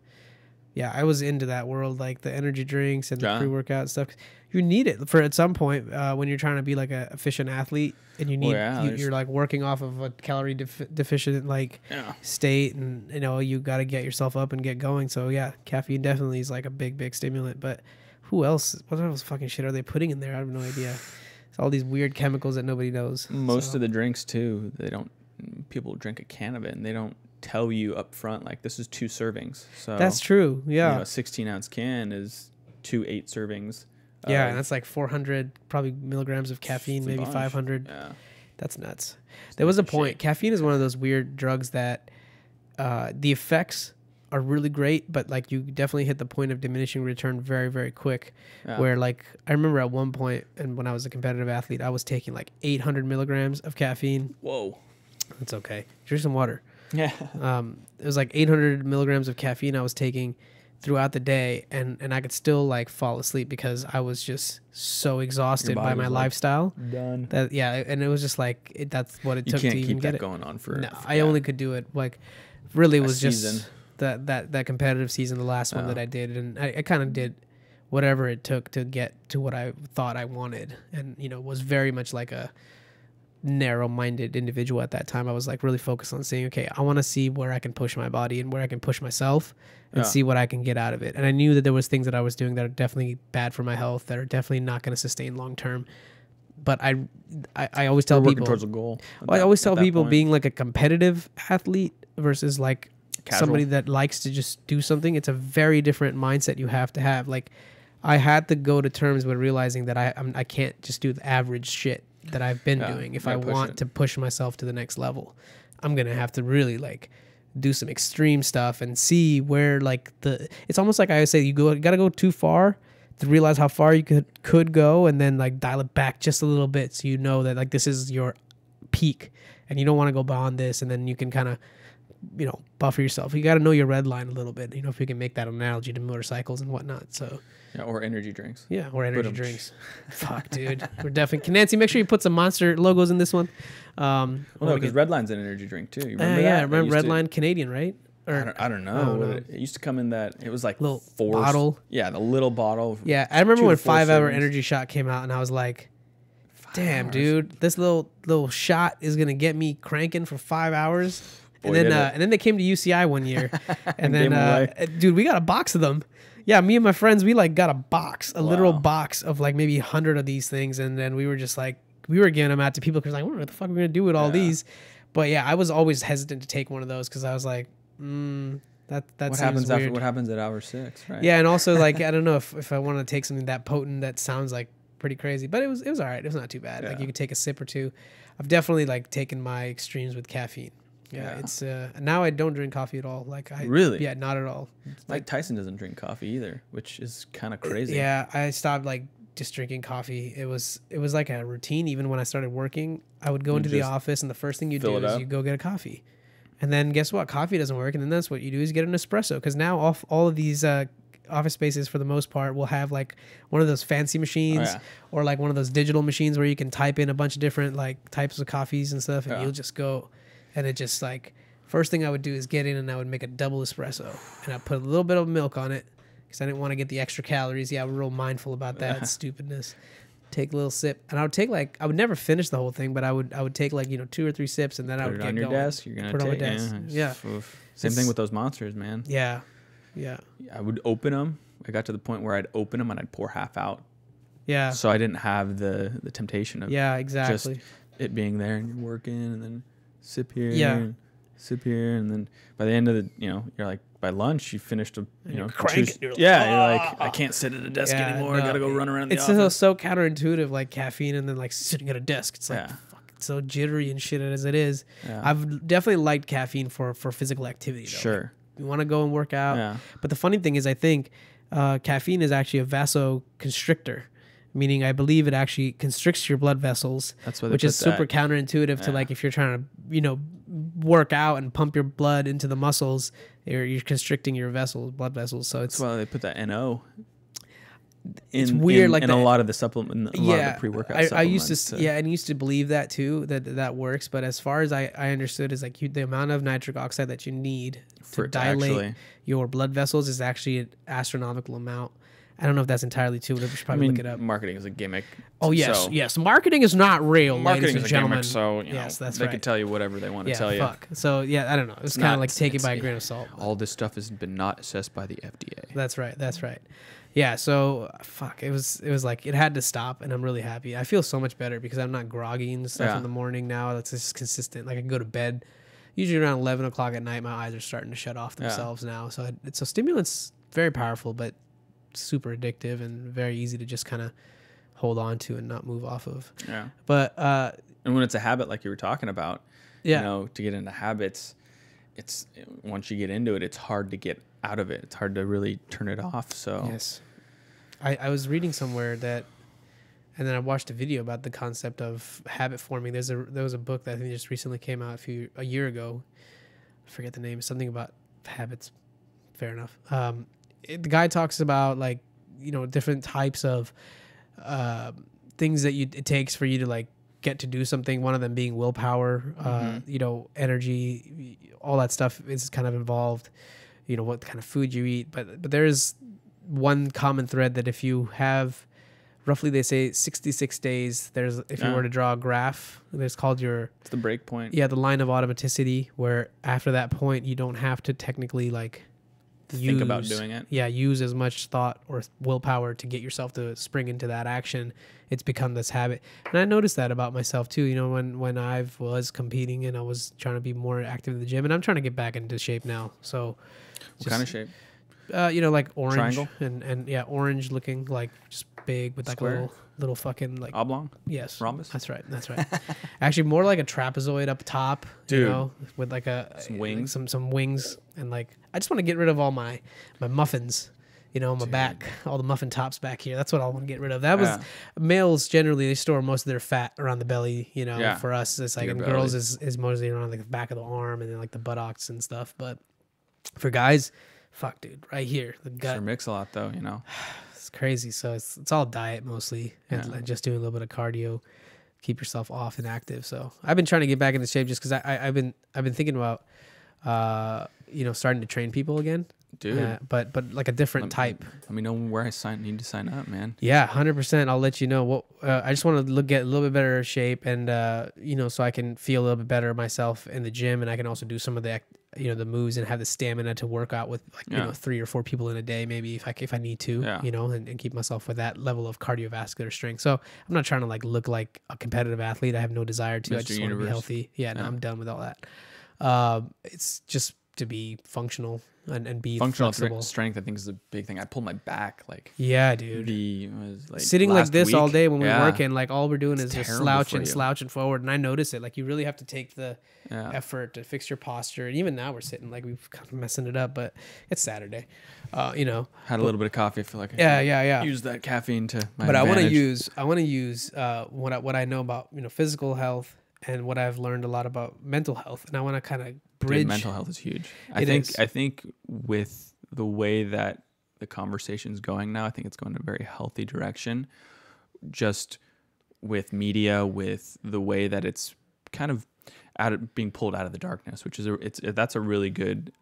yeah, I was into that world, like the energy drinks and the pre-workout stuff. You need it for at some point when you're trying to be like a efficient athlete, and you need you're like working off of a calorie deficient like state, and you know you got to get yourself up and get going. So yeah, caffeine definitely is like a big stimulant. But who else? What else fucking shit are they putting in there? I have no idea. It's all these weird chemicals that nobody knows. Most of the drinks too, people drink a can of it and they don't tell you up front like this is 2 servings. So that's true. Yeah, you know, a 16-ounce can is 2 8 servings. Yeah, and that's like 400 probably milligrams of caffeine, maybe 500. Yeah, that's nuts. There was a point. Caffeine is one of those weird drugs that the effects are really great, but like you definitely hit the point of diminishing return very, very quick. Where like I remember at one point, and when I was a competitive athlete, I was taking like 800 milligrams of caffeine. Whoa, that's okay. Drink some water. Yeah. It was like 800 milligrams of caffeine I was taking throughout the day, and I could still like fall asleep because I was just so exhausted by my lifestyle. Done. That and it was just like that's what it took to even get it going on for. No, I only could do it like really was just that competitive season, the last one that I did, and I kind of did whatever it took to get to what I thought I wanted, and you know was very much like a narrow-minded individual at that time. I was like really focused on saying, okay, I want to see where I can push my body and where I can push myself and see what I can get out of it. And I knew that there was things that I was doing that are definitely bad for my health, that are definitely not going to sustain long term. But I always tell people towards a goal. I always tell people being like a competitive athlete versus like somebody that likes to just do something, it's a very different mindset you have to have. Like I had to go to terms with realizing that I can't just do the average shit that I've been doing. If I want to push myself to the next level, I'm going to have to really like do some extreme stuff and see where like it's almost like I always say, you got to go too far to realize how far you could go, and then like dial it back just a little bit. So you know that like this is your peak and you don't want to go beyond this. And then you can kind of, you know, buffer yourself. You got to know your red line a little bit, you know, if we can make that analogy to motorcycles and whatnot. So yeah, or energy drinks. Yeah, or energy drinks. Fuck, dude. We're definitely... Nancy, make sure you put some Monster logos in this one. Well, no, because Redline's an energy drink, too. You remember that? Yeah, I remember Redline Canadian, right? Or I don't know. It used to come in that, it was like little 4 bottle. Yeah, the little bottle. Yeah, I remember when 5 5-hour energy shot came out, and I was like, damn, dude, this little shot is gonna get me cranking for 5 hours. Boy, and then they came to UCI one year, and then dude, we got a box of them. Yeah, me and my friends, we like got a literal box of like maybe 100 of these things, and then we were just like, we were giving them out to people because like, what the fuck are we gonna do with all these? But yeah, I was always hesitant to take one of those because I was like, that what seems happens weird. after? What happens at hour 6? Right. Yeah, and also like I don't know if I want to take something that potent that sounds like pretty crazy, but it was all right. It was not too bad. Like you could take a sip or two. I've definitely like taken my extremes with caffeine. Yeah. It's now I don't drink coffee at all. Like really? Yeah, not at all. Mike Tyson doesn't drink coffee either, which is kind of crazy. Yeah, I stopped like just drinking coffee. It was like a routine. Even when I started working, I would go into the office, and the first thing you do is you go get a coffee. And then guess what? Coffee doesn't work, and then that's what you do is you get an espresso. Because now all of these office spaces, for the most part, will have like one of those fancy machines or like one of those digital machines where you can type in a bunch of different like types of coffees and stuff, and you'll just go, and it just like first thing I would do is get in and I would make a double espresso, and I put a little bit of milk on it because I didn't want to get the extra calories. Yeah, we're real mindful about that stupidness. Take a little sip, and I would take like I would never finish the whole thing, but I would take like 2 or 3 sips, and then I would get on your going. desk. You're gonna put it on my desk. Yeah. Same thing with those monsters, man. Yeah. I would open them. I got to the point where I'd open them and I'd pour half out. Yeah. So I didn't have the temptation of exactly just it being there and you're working and then sip here. And sip here, and then by the end of the you're like by lunch you finished crank. You're like I can't sit at a desk anymore. I gotta go run around the office. It's so counterintuitive, like caffeine and then like sitting at a desk. It's like fuck, it's so jittery and shit as it is. I've definitely liked caffeine for physical activity though. Sure. Like, you want to go and work out, but the funny thing is I think caffeine is actually a vasoconstrictor, meaning I believe it actually constricts your blood vessels, which is super counterintuitive to like if you're trying to work out and pump your blood into the muscles, you're constricting your blood vessels. So that's why they put that NO. It's weird, like in a lot of the supplement, a lot of the pre-workout supplements. I used to believe that too, that works. But as far as I understood, is like the amount of nitric oxide that you need to dilate your blood vessels is actually an astronomical amount. I don't know if that's entirely true, but we should probably look it up. Marketing is a gimmick. Oh, yes, yes. Marketing is not real, ladies and gentlemen. Gimmick, so, yes, that's they can tell you whatever they want to tell you. So, yeah, I don't know. It's kind of like take it by a grain of salt. All this stuff has been not assessed by the FDA. That's right. Yeah, so, it was like, it had to stop, and I'm really happy. I feel so much better because I'm not groggy and stuff in the morning now. That's just consistent. Like, I can go to bed. Usually around 11 o'clock at night, my eyes are starting to shut off themselves now. So, stimulant's very powerful, but super addictive and very easy to just kind of hold on to and not move off of. Yeah. But and when it's a habit like you were talking about, to get into habits, it's once you get into it, it's hard to get out of it. It's hard to really turn it off. So yes, I was reading somewhere that, and then I watched a video about the concept of habit forming. There was a book that I think just recently came out a year ago. I forget the name. Something about habits. Fair enough. The guy talks about like different types of things that it takes for you to like get to do something. One of them being willpower, energy, all that stuff is kind of involved. What kind of food you eat, but there's one common thread that if you have roughly, they say 66 days. If you were to draw a graph, it's the break point. Yeah, the line of automaticity, where after that point you don't have to technically like think about doing it. Yeah, use as much thought or willpower to get yourself to spring into that action. It's become this habit. And I noticed that about myself too. When I was competing and I was trying to be more active in the gym, and I'm trying to get back into shape now. So what kind of shape? Like orange. Triangle? And orange looking, like just big with like square? a little fucking like oblong. Yes, rhombus. That's right. Actually, more like a trapezoid up top. Dude, with like some wings, some wings, and like I just want to get rid of all my muffins. My back, all the muffin tops back here. That's what I want to get rid of. That was males generally, they store most of their fat around the belly. For us, it's like, and girls is mostly around like the back of the arm and then like the buttocks and stuff. But for guys, fuck, dude, right here, the gut. Sure mix a lot though, It's crazy. So it's all diet mostly, and just doing a little bit of cardio, keep yourself off and active. So I've been trying to get back into shape just because I've been thinking about starting to train people again. Dude. But like a different type. Let me know where I need to sign up, man. Yeah, 100%. I'll let you know. What I just want to get a little bit better shape, and so I can feel a little bit better myself in the gym, and I can also do some of the the moves and have the stamina to work out with 3 or 4 people in a day, maybe if I need to, and keep myself with that level of cardiovascular strength. So I'm not trying to look like a competitive athlete. I have no desire to. Mr. I just want to be healthy. Yeah, no, I'm done with all that. It's just to be functional and be functional flexible. Strength, I think, is a big thing. I pulled my back dude. Sitting like this all day when we're working, all we're doing is just slouching forward, and I notice it. You really have to take the effort to fix your posture. And even now we're sitting we've kind of messing it up, but it's Saturday. Had a little bit of coffee. I feel like use that caffeine to my but advantage. I want to use what I know about physical health and what I've learned a lot about mental health, and I want to kind of bridge. Dude, mental health is huge. I think with the way that the conversation's going now, I think it's going in a very healthy direction. Just with media, with the way that it's kind of being pulled out of the darkness, which is that's a really good.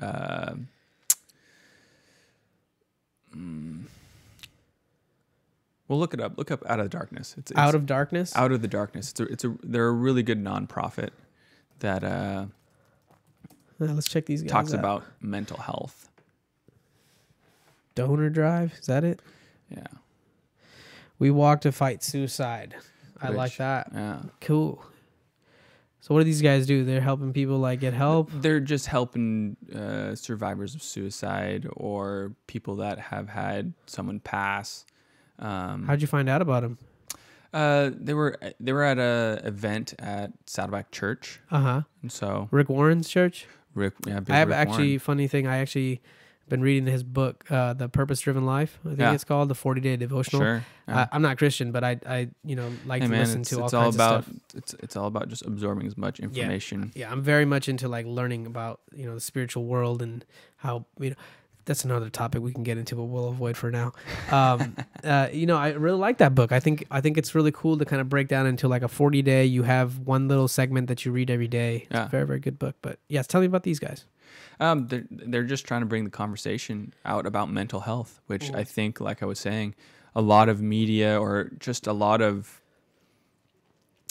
Well, look it up. Look up Out of the Darkness. It's Out of Darkness? Out of the Darkness. They're a really good nonprofit that let's check these guys talks out. about mental health. Donor Drive, is that it? Yeah. We Walk to Fight Suicide. I like that. Yeah. Cool. So what do these guys do? They're helping people get help? They're just helping survivors of suicide or people that have had someone pass. How'd you find out about them? They were at a event at Saddleback Church. And so Rick Warren's church. Warren. Funny thing. I actually been reading his book, The Purpose Driven Life. I think it's called the 40-day devotional. Sure. Yeah. I'm not Christian, but I like to listen to all kinds of stuff. It's all about just absorbing as much information. Yeah, I'm very much into learning about the spiritual world and how that's another topic we can get into, but we'll avoid for now. I really like that book. I think it's really cool to kind of break down into a 40-day. You have one little segment that you read every day. It's a very, very good book. But yes, tell me about these guys. They're just trying to bring the conversation out about mental health, which I think, like I was saying, a lot of media or just a lot of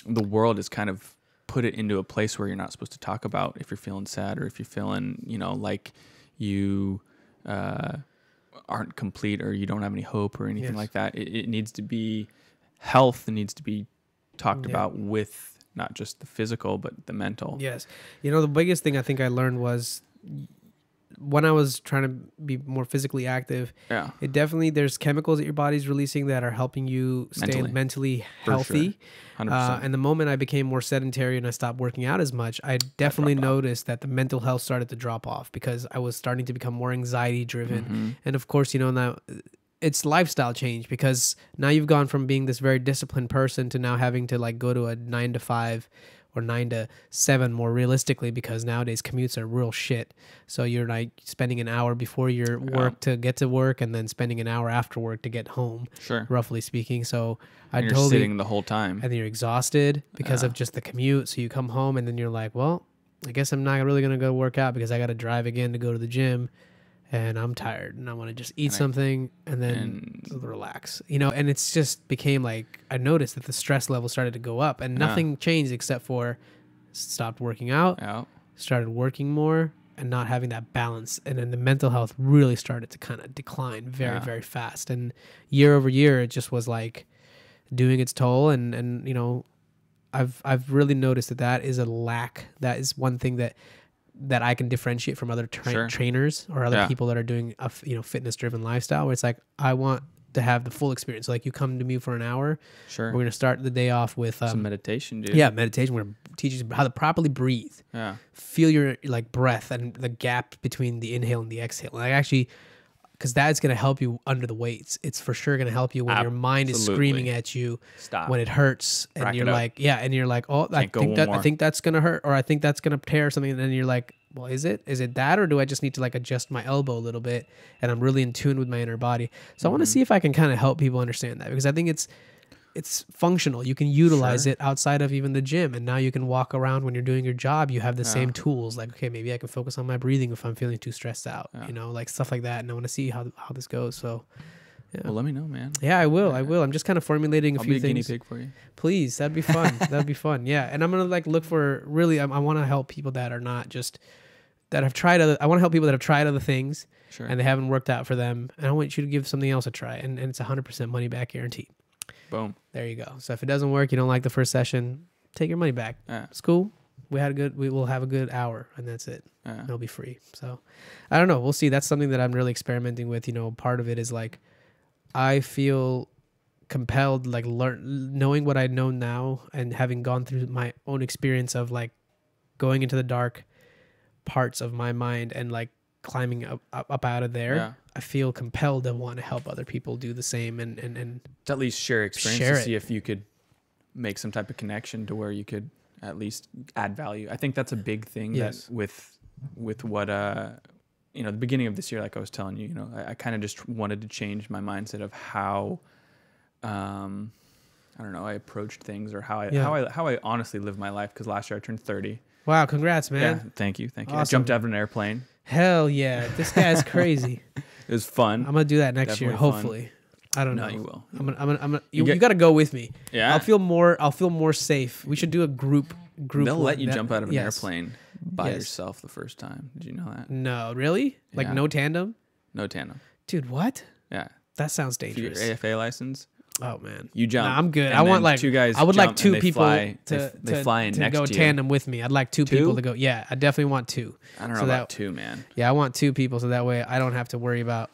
the world is kind of put it into a place where you're not supposed to talk about if you're feeling sad or if you're feeling, like you aren't complete or you don't have any hope or anything like that. It needs to be health. It needs to be talked about with not just the physical, but the mental. Yes. The biggest thing I think I learned was when I was trying to be more physically active, it definitely, there's chemicals that your body's releasing that are helping you stay mentally healthy. Sure. 100%. And the moment I became more sedentary and I stopped working out as much, I definitely noticed that the mental health started to drop off because I was starting to become more anxiety driven. Mm-hmm. And of course, now it's lifestyle change because now you've gone from being this very disciplined person to now having to go to a 9 to 5 or 9 to 7 more realistically, because nowadays commutes are real shit. So you're spending an hour before your work to get to work and then spending an hour after work to get home, roughly speaking. So you're sitting the whole time. And then you're exhausted because of just the commute. So you come home and then you're like, well, I guess I'm not really going to go work out because I got to drive again to go to the gym. And I'm tired and I want to just eat something and then relax, and it's just became I noticed that the stress level started to go up and nothing changed except for stopped working out, started working more and not having that balance. And then the mental health really started to kind of decline very, very fast. And year over year, it just was doing its toll. And I've really noticed that is a lack. That is one thing that I can differentiate from other trainers or other people that are doing a fitness driven lifestyle, where it's I want to have the full experience. You come to me for an hour. Sure. We're going to start the day off with some meditation, dude. Yeah, meditation. We're going to teach you how to properly breathe. Yeah. Feel your breath and the gap between the inhale and the exhale. Actually, because that's going to help you under the weights. It's for sure going to help you when your mind is screaming at you. Stop. When it hurts and you're and you're oh, I think that's going to hurt, or I think that's going to tear something. And then you're well, is it that, or do I just need to adjust my elbow a little bit and I'm really in tune with my inner body? So I want to see if I can kind of help people understand that, because I think it's it's functional. You can utilize it outside of even the gym, and now you can walk around when you're doing your job. You have the same tools. Like, okay, maybe I can focus on my breathing if I'm feeling too stressed out. You know, like stuff like that. And I want to see how this goes. So. Yeah. Well, let me know, man. Yeah, I will. I'm just kind of formulating a few things. I'll be a guinea pig for you. Please, that'd be fun. That'd be fun. Yeah, and I'm gonna like look for really. I want to help people that are not just that have tried other. I want to help people that have tried other things and they haven't worked out for them. And I want you to give something else a try, and it's 100% money back guaranteed. Boom. There you go. So if it doesn't work, you don't like the first session, take your money back. It's cool. We will have a good hour, and that's it. It'll be free. So I don't know. We'll see. That's something that I'm really experimenting with. You know, part of it is like. I feel compelled, like knowing what I know now and having gone through my own experience of like going into the dark parts of my mind and like climbing up out of there. Yeah. I feel compelled to want to help other people do the same and to at least share experience to see if you could make some type of connection to where you could at least add value. I think that's a big thing that with what you know, the beginning of this year, like I was telling you, you know, I kind of just wanted to change my mindset of how, I don't know, I approached things or how I honestly live my life. Because last year I turned 30. Wow, congrats, man! Yeah, thank you. Awesome. I jumped out of an airplane. Hell yeah, this guy's crazy. It was fun. I'm gonna do that next year, hopefully. I don't know. You will. I'm gonna. You got to go with me. Yeah. I'll feel more safe. We should do a group. They'll let you jump out of an airplane by yourself the first time. Did you know that? No, really? Like no tandem? No tandem. Dude, what? Yeah. That sounds dangerous. Your AFA license? Oh man. You jump. Nah, I'm good. I want like 2 guys. I would like 2 people they fly in to next go to tandem with me. I'd like 2 people to go. Yeah, I definitely want 2. I don't know about 2, man. Yeah, I want 2 people so that way I don't have to worry about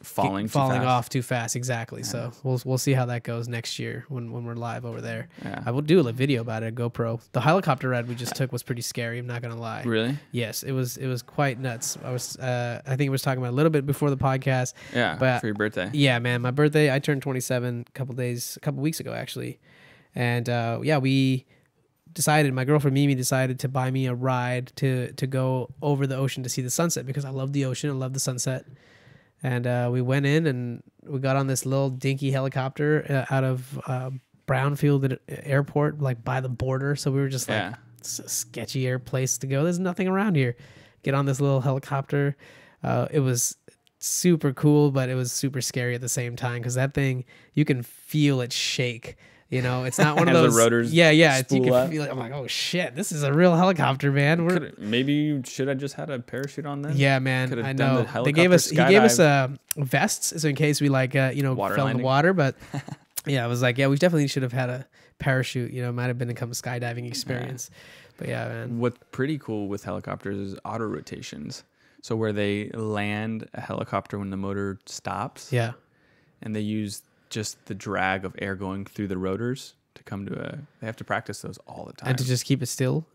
falling off too fast. Exactly. Yeah. So we'll see how that goes next year when we're live over there. Yeah. I will do a video about it, a GoPro. The helicopter ride we just took was pretty scary. I'm not gonna lie. Really? Yes, it was quite nuts. I think I was talking about a little bit before the podcast. Yeah. But for your birthday. Yeah, man, my birthday. I turned 27 a couple weeks ago actually, and we decided. My girlfriend Mimi decided to buy me a ride to go over the ocean to see the sunset because I love the ocean. I love the sunset. And we went in and we got on this little dinky helicopter out of Brownfield Airport, like by the border. So we were just like, it's a sketchy air place to go. There's nothing around here. Get on this little helicopter. It was super cool, but it was super scary at the same time because that thing, you can feel it shake. You know, it's not one of those. The rotors you can feel it. I'm like, oh shit, this is a real helicopter, man. Maybe you should have just had a parachute on then. Yeah, man. I know. He gave us vests, so in case we fell in the water. But yeah, I was like, we definitely should have had a parachute. You know, it might have been a skydiving experience. But yeah, man. What's pretty cool with helicopters is auto rotations. So where they land a helicopter when the motor stops. Yeah. And they use just the drag of air going through the rotors to come to they have to practice those all the time. And to just keep it still?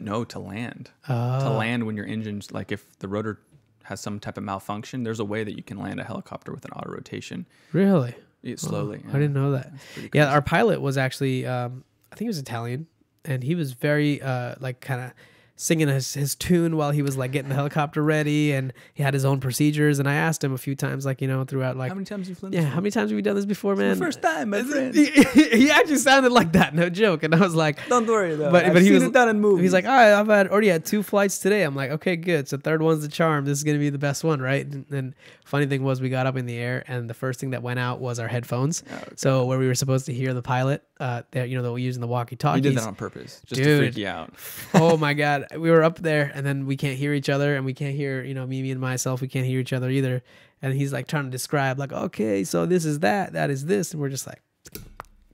No, to land. To land when your engine's, like if the rotor has some type of malfunction, there's a way that you can land a helicopter with an auto rotation. Really? Slowly. I didn't know that. Yeah, our pilot was actually, I think he was Italian, and he was very kind of singing his tune while he was like getting the helicopter ready, and he had his own procedures. And I asked him a few times, throughout, like, how many times have you flown? Yeah, how many times have we done this before, man? It's the first time, my friend. He actually sounded like that, no joke. And I was like, don't worry though. But he was done in movies. He's like, I've already had 2 flights today. I'm like, okay, good. So third one's the charm. This is gonna be the best one, right? And funny thing was, we got up in the air, and the first thing that went out was our headphones. Oh, okay. So where we were supposed to hear the pilot, that we use in the walkie-talkies. You did that on purpose, just to freak you out. Oh my god, we were up there. And then we can't hear each other, and we can't hear, Mimi and myself, we can't hear each other either. And he's like trying to describe, like, okay, so this is that is this. And we're just like,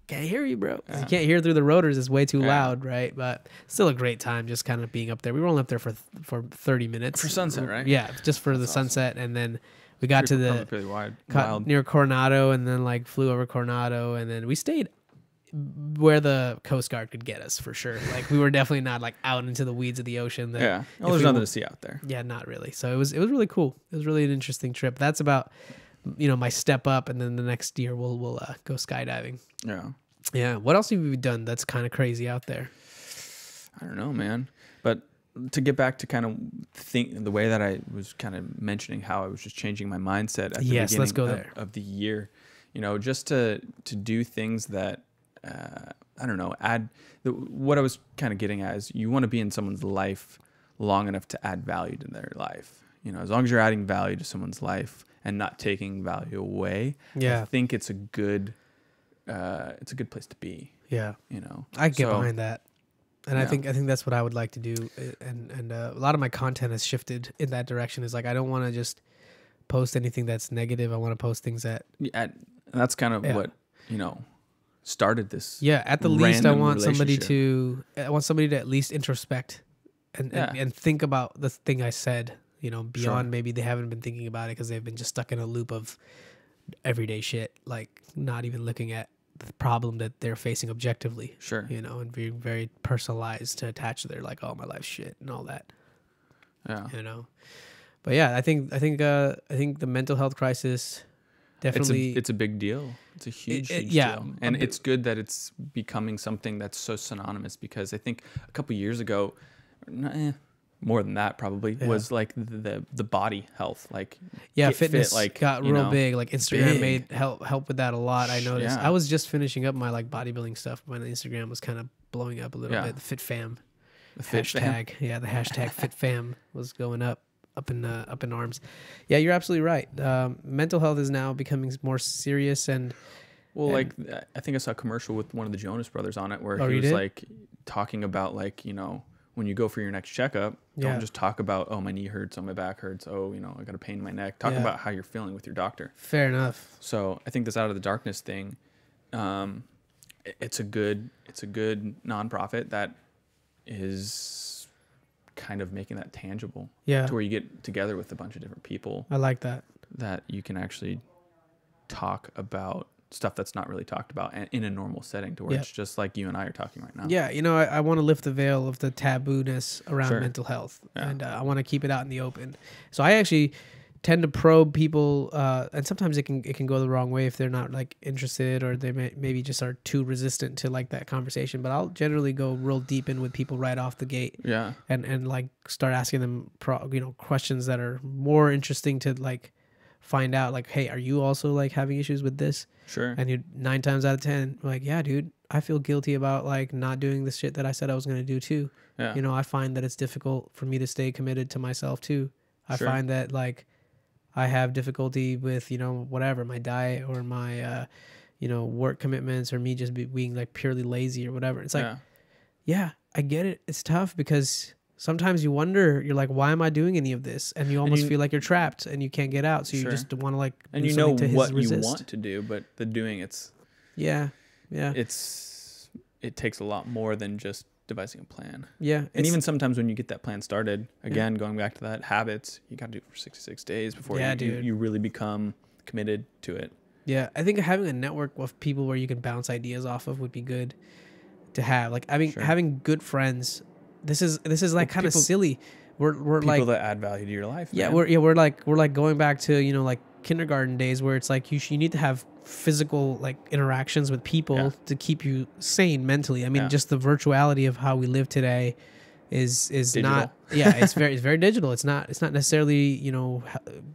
can't hear you, bro. You can't hear through the rotors. It's way too loud, right? But still a great time just kind of being up there. We were only up there for 30 minutes. For sunset, right? Yeah, just for the sunset. And then we got to the pretty wild. Near Coronado, and then like flew over Coronado, and then we stayed where the Coast Guard could get us for sure. Like we were definitely not like out into the weeds of the ocean. There's nothing to see out there. Yeah, not really. So it was really cool. It was really an interesting trip. That's about my step up, and then the next year we'll go skydiving. Yeah. What else have we done that's kind of crazy out there? I don't know, man. But to get back to kind of the way that I was kind of mentioning how I was just changing my mindset at the beginning let's go there. Of the year. you know, just to do things that, I don't know, what I was kind of getting at is you want to be in someone's life long enough to add value to their life. You know, as long as you're adding value to someone's life and not taking value away, I think it's a good place to be. Yeah. You know, I get behind that. And I think that's what I would like to do. And a lot of my content has shifted in that direction. Is like, I don't want to just post anything that's negative. I want to post things that, and that's kind of what, you know, started this. Yeah. At the least, I want somebody to at least introspect and think about the thing I said, you know, beyond maybe they haven't been thinking about it because they've been just stuck in a loop of everyday shit, like not even looking at the problem that they're facing objectively. Sure. You know, and being very personalized to attach to their like, oh, my life's shit and all that. Yeah. You know. But yeah, I think the mental health crisis definitely it's a big deal. It's a huge deal. And it's good that it's becoming something that's so synonymous, because I think a couple years ago, more than that probably, was like the body health, like fitness like got real big. Like Instagram made help with that a lot. I noticed. I was just finishing up my like bodybuilding stuff when Instagram was kind of blowing up a little bit. The Fit Fam, the hashtag, the hashtag Fit Fam was going up in arms. Yeah, you're absolutely right. Mental health is now becoming more serious and. Well, like I think I saw a commercial with one of the Jonas Brothers on it where he was like talking about like, you know, when you go for your next checkup, don't just talk about, oh, my knee hurts, oh, my back hurts, oh, you know, I got a pain in my neck. Talk about how you're feeling with your doctor. Fair enough. So I think this Out of the Darkness thing, it's a good nonprofit that is kind of making that tangible. Yeah. To where you get together with a bunch of different people. I like that. That you can actually talk about stuff that's not really talked about in a normal setting, to where it's just like you and I are talking right now. Yeah, you know, I want to lift the veil of the taboo-ness around mental health, and I want to keep it out in the open. So I actually tend to probe people, and sometimes it can go the wrong way if they're not like interested, or they maybe just are too resistant to like that conversation. But I'll generally go real deep in with people right off the gate. Yeah, and like start asking them questions that are more interesting to like find out, like, hey, are you also like having issues with this? Sure. And you're 9 times out of 10 like, yeah, dude, I feel guilty about like not doing the shit that I said I was going to do too. Yeah. You know, I find that it's difficult for me to stay committed to myself too. I find that like I have difficulty with, you know, whatever, my diet or my, work commitments, or me just being like purely lazy or whatever. It's like, yeah, I get it. It's tough because sometimes you wonder, you're like, why am I doing any of this? And you almost feel like you're trapped and you can't get out. So you just want to like, and you know what you want to do, but the doing it takes a lot more than just devising a plan. Yeah. And even sometimes when you get that plan started, again, going back to that habits, you got to do it for 66 days before you really become committed to it. Yeah. I think having a network of people where you can bounce ideas off of would be good to have. Like, I mean, having good friends. This is like kind of silly. We're people like that add value to your life. Yeah, man. We're like going back to, you know, like kindergarten days, where it's like you need to have physical like interactions with people to keep you sane mentally. I mean, just the virtuality of how we live today is digital. Not. Yeah, it's very digital. It's not necessarily, you know,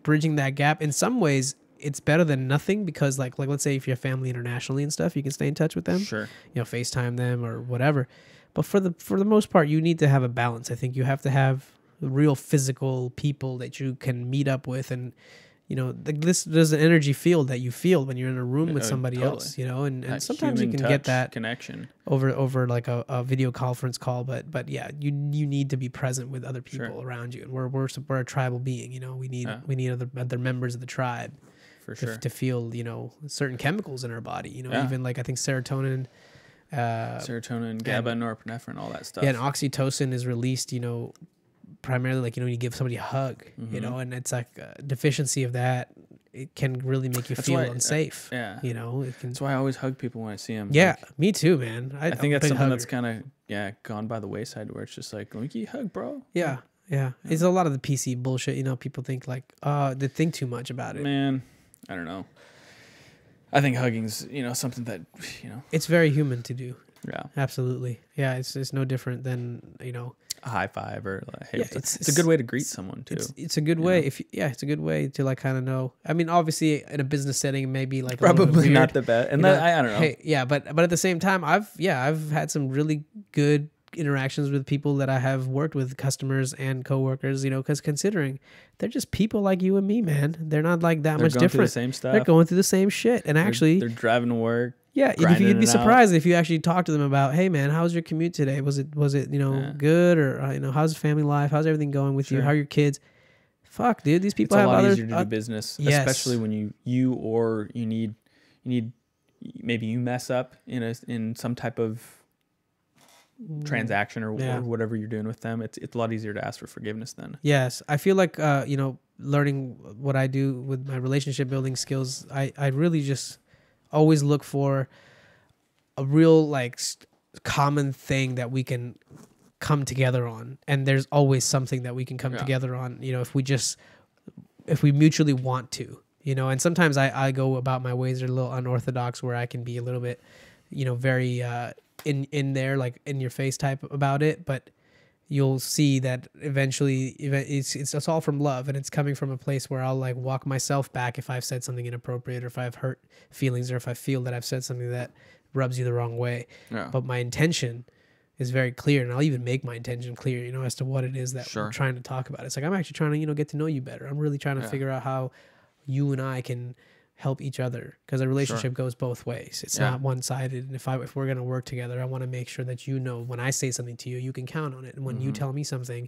bridging that gap. In some ways, it's better than nothing, because like let's say if you have family internationally and stuff, you can stay in touch with them. Sure. You know, FaceTime them or whatever. But for the most part, you need to have a balance. I think you have to have real physical people that you can meet up with, and you know, there's an energy field that you feel when you're in a room with somebody else. You know, and sometimes you can get that connection over like a video conference call. But yeah, you need to be present with other people around you, and we're a tribal being. You know, we need other members of the tribe to feel, you know, certain chemicals in our body. You know, even like I think serotonin, GABA, norepinephrine, all that stuff. Yeah, and oxytocin is released, you know, primarily like, you know, when you give somebody a hug, you know, and it's like a deficiency of that. It can really make you feel unsafe. You know, that's why I always hug people when I see them. Yeah, like, me too, man. I think that's something that's kind of gone by the wayside, where it's just like, let me give you a hug, bro. Yeah. It's a lot of the PC bullshit. You know, people think like, they think too much about it. Man, I don't know. I think hugging's, you know, something that, you know, it's very human to do. Yeah, absolutely. Yeah, it's no different than, you know. a high five or like, hey, Yeah, it's a good way to greet someone too. It's a good way. know? It's a good way to like kind of know. I mean, obviously in a business setting, it may be like a little bit Probably weird, not the best. And you know? I don't know. Hey, yeah, but at the same time, I've had some really good interactions with people that I have worked with, customers and coworkers, you know, because considering they're just people like you and me, man. They're not like that They're much going through different. the same stuff. They're going through the same shit. And actually, they're driving to work. yeah, if you'd be surprised if you actually talk to them about, hey man, how was your commute today? Was it you know good, or you know, how's family life? How's everything going with you? How are your kids? Fuck, dude, these people it's have a lot other easier to do business, especially when you need maybe you mess up in some type of transaction or whatever you're doing with them. It's a lot easier to ask for forgiveness then. Yes, I feel like you know, learning what I do with my relationship building skills, I really just always look for a real like common thing that we can come together on, and there's always something that we can come together on, you know, if we mutually want to, you know. And sometimes I go about my ways that are a little unorthodox, where I can be a little bit, you know, very in there, like in your face type about it, but you'll see that eventually it's all from love, and it's coming from a place where I'll like walk myself back if I've said something inappropriate, or if I've hurt feelings, or if I feel that I've said something that rubs you the wrong way. But my intention is very clear, and I'll even make my intention clear, you know, as to what it is that we're trying to talk about. It's like, I'm actually trying to, you know, get to know you better. I'm really trying to figure out how you and I can help each other, because a relationship goes both ways. It's not one-sided. And if we're going to work together, I want to make sure that, you know, when I say something to you, you can count on it. And when you tell me something,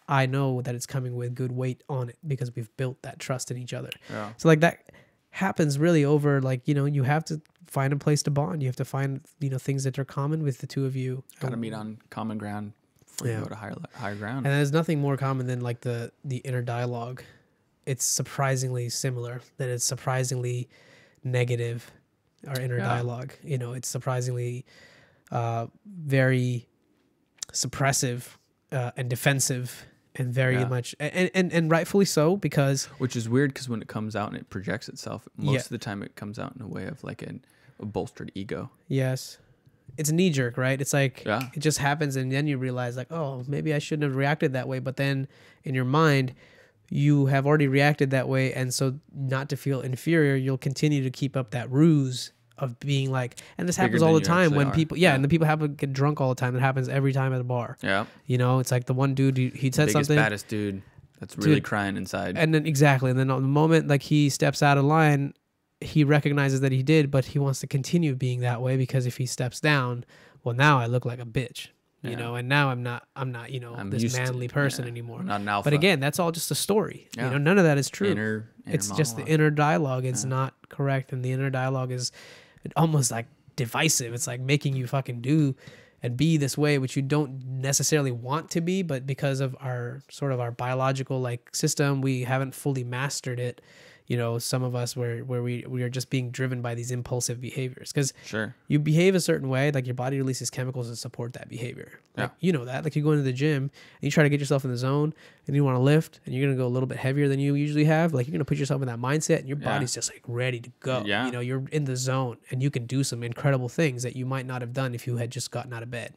I know that it's coming with good weight on it, because we've built that trust in each other. So like that happens really over, like, you know, you have to find a place to bond. You have to find, you know, things that are common with the two of you. Got to meet on common ground before you go to higher ground. And there's nothing more common than like the inner dialogue. It's surprisingly similar, that it's surprisingly negative, our inner dialogue. You know, it's surprisingly very suppressive and defensive, and very much, and rightfully so, because... Which is weird, because when it comes out and it projects itself, most of the time it comes out in a way of like a bolstered ego. Yes. It's knee jerk, right? It's like, it just happens, and then you realize like, oh, maybe I shouldn't have reacted that way. But then in your mind, you have already reacted that way, and so not to feel inferior, you'll continue to keep up that ruse of being like, and this happens all the time when people, and the people get drunk all the time. It happens every time at a bar. Yeah, you know, it's like the one dude, he said something, baddest dude that's really crying inside, and then and then on the moment like he steps out of line, he recognizes that he did, but he wants to continue being that way, because if he steps down, well, now I look like a bitch. You know, and now I'm not, you know, this manly person anymore. Not an alpha. But again, that's all just a story. You know, none of that is true. It's monologue. Just the inner dialogue. It's not correct. And the inner dialogue is almost like divisive. It's like making you fucking do and be this way, which you don't necessarily want to be, but because of our sort of our biological like system, we haven't fully mastered it. You know, some of us where we are just being driven by these impulsive behaviors, because you behave a certain way, like your body releases chemicals that support that behavior. Like, you know that, like you go into the gym and you try to get yourself in the zone, and you want to lift, and you're going to go a little bit heavier than you usually have. Like, you're going to put yourself in that mindset, and your body's just like ready to go. You know, you're in the zone, and you can do some incredible things that you might not have done if you had just gotten out of bed.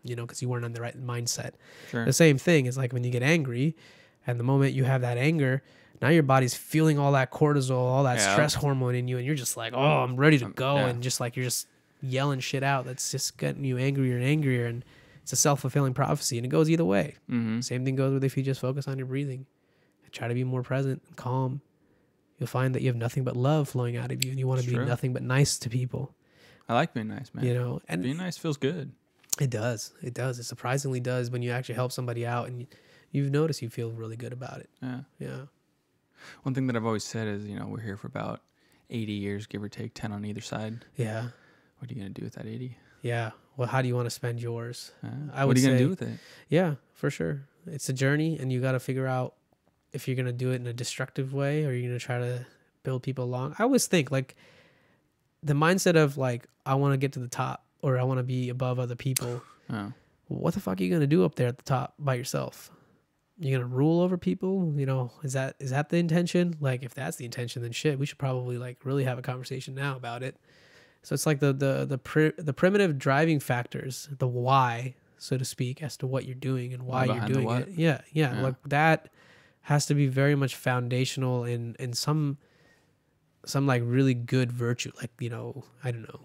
You know, because you weren't on the right mindset. The same thing is like when you get angry, and the moment you have that anger, now your body's feeling all that cortisol, all that stress hormone in you, and you're just like, oh, I'm ready to go. And just like, you're just yelling shit out. That's just getting you angrier and angrier. And it's a self-fulfilling prophecy, and it goes either way. Same thing goes with if you just focus on your breathing and try to be more present and calm. You'll find that you have nothing but love flowing out of you, and you want to be nothing but nice to people. I like being nice, man. You know, and being nice feels good. It does. It does. It surprisingly does when you actually help somebody out, and you've noticed you feel really good about it. Yeah. One thing that I've always said is, you know, we're here for about 80 years, give or take 10 on either side. Yeah. What are you going to do with that 80? Yeah. Well, how do you want to spend yours? What are you going to do with it? Yeah, for sure. It's a journey, and you got to figure out if you're going to do it in a destructive way, or you're going to try to build people along. I always think like the mindset of like, I want to get to the top, or I want to be above other people. What the fuck are you going to do up there at the top by yourself? You're going to rule over people? You know, is that the intention? Like, if that's the intention, then shit, we should probably like really have a conversation now about it. So it's like the primitive driving factors, the why, so to speak, as to what you're doing and why you're behind the doing what? it. Yeah, yeah, Yeah. like that has to be very much foundational in some like really good virtue. Like, you know, I don't know.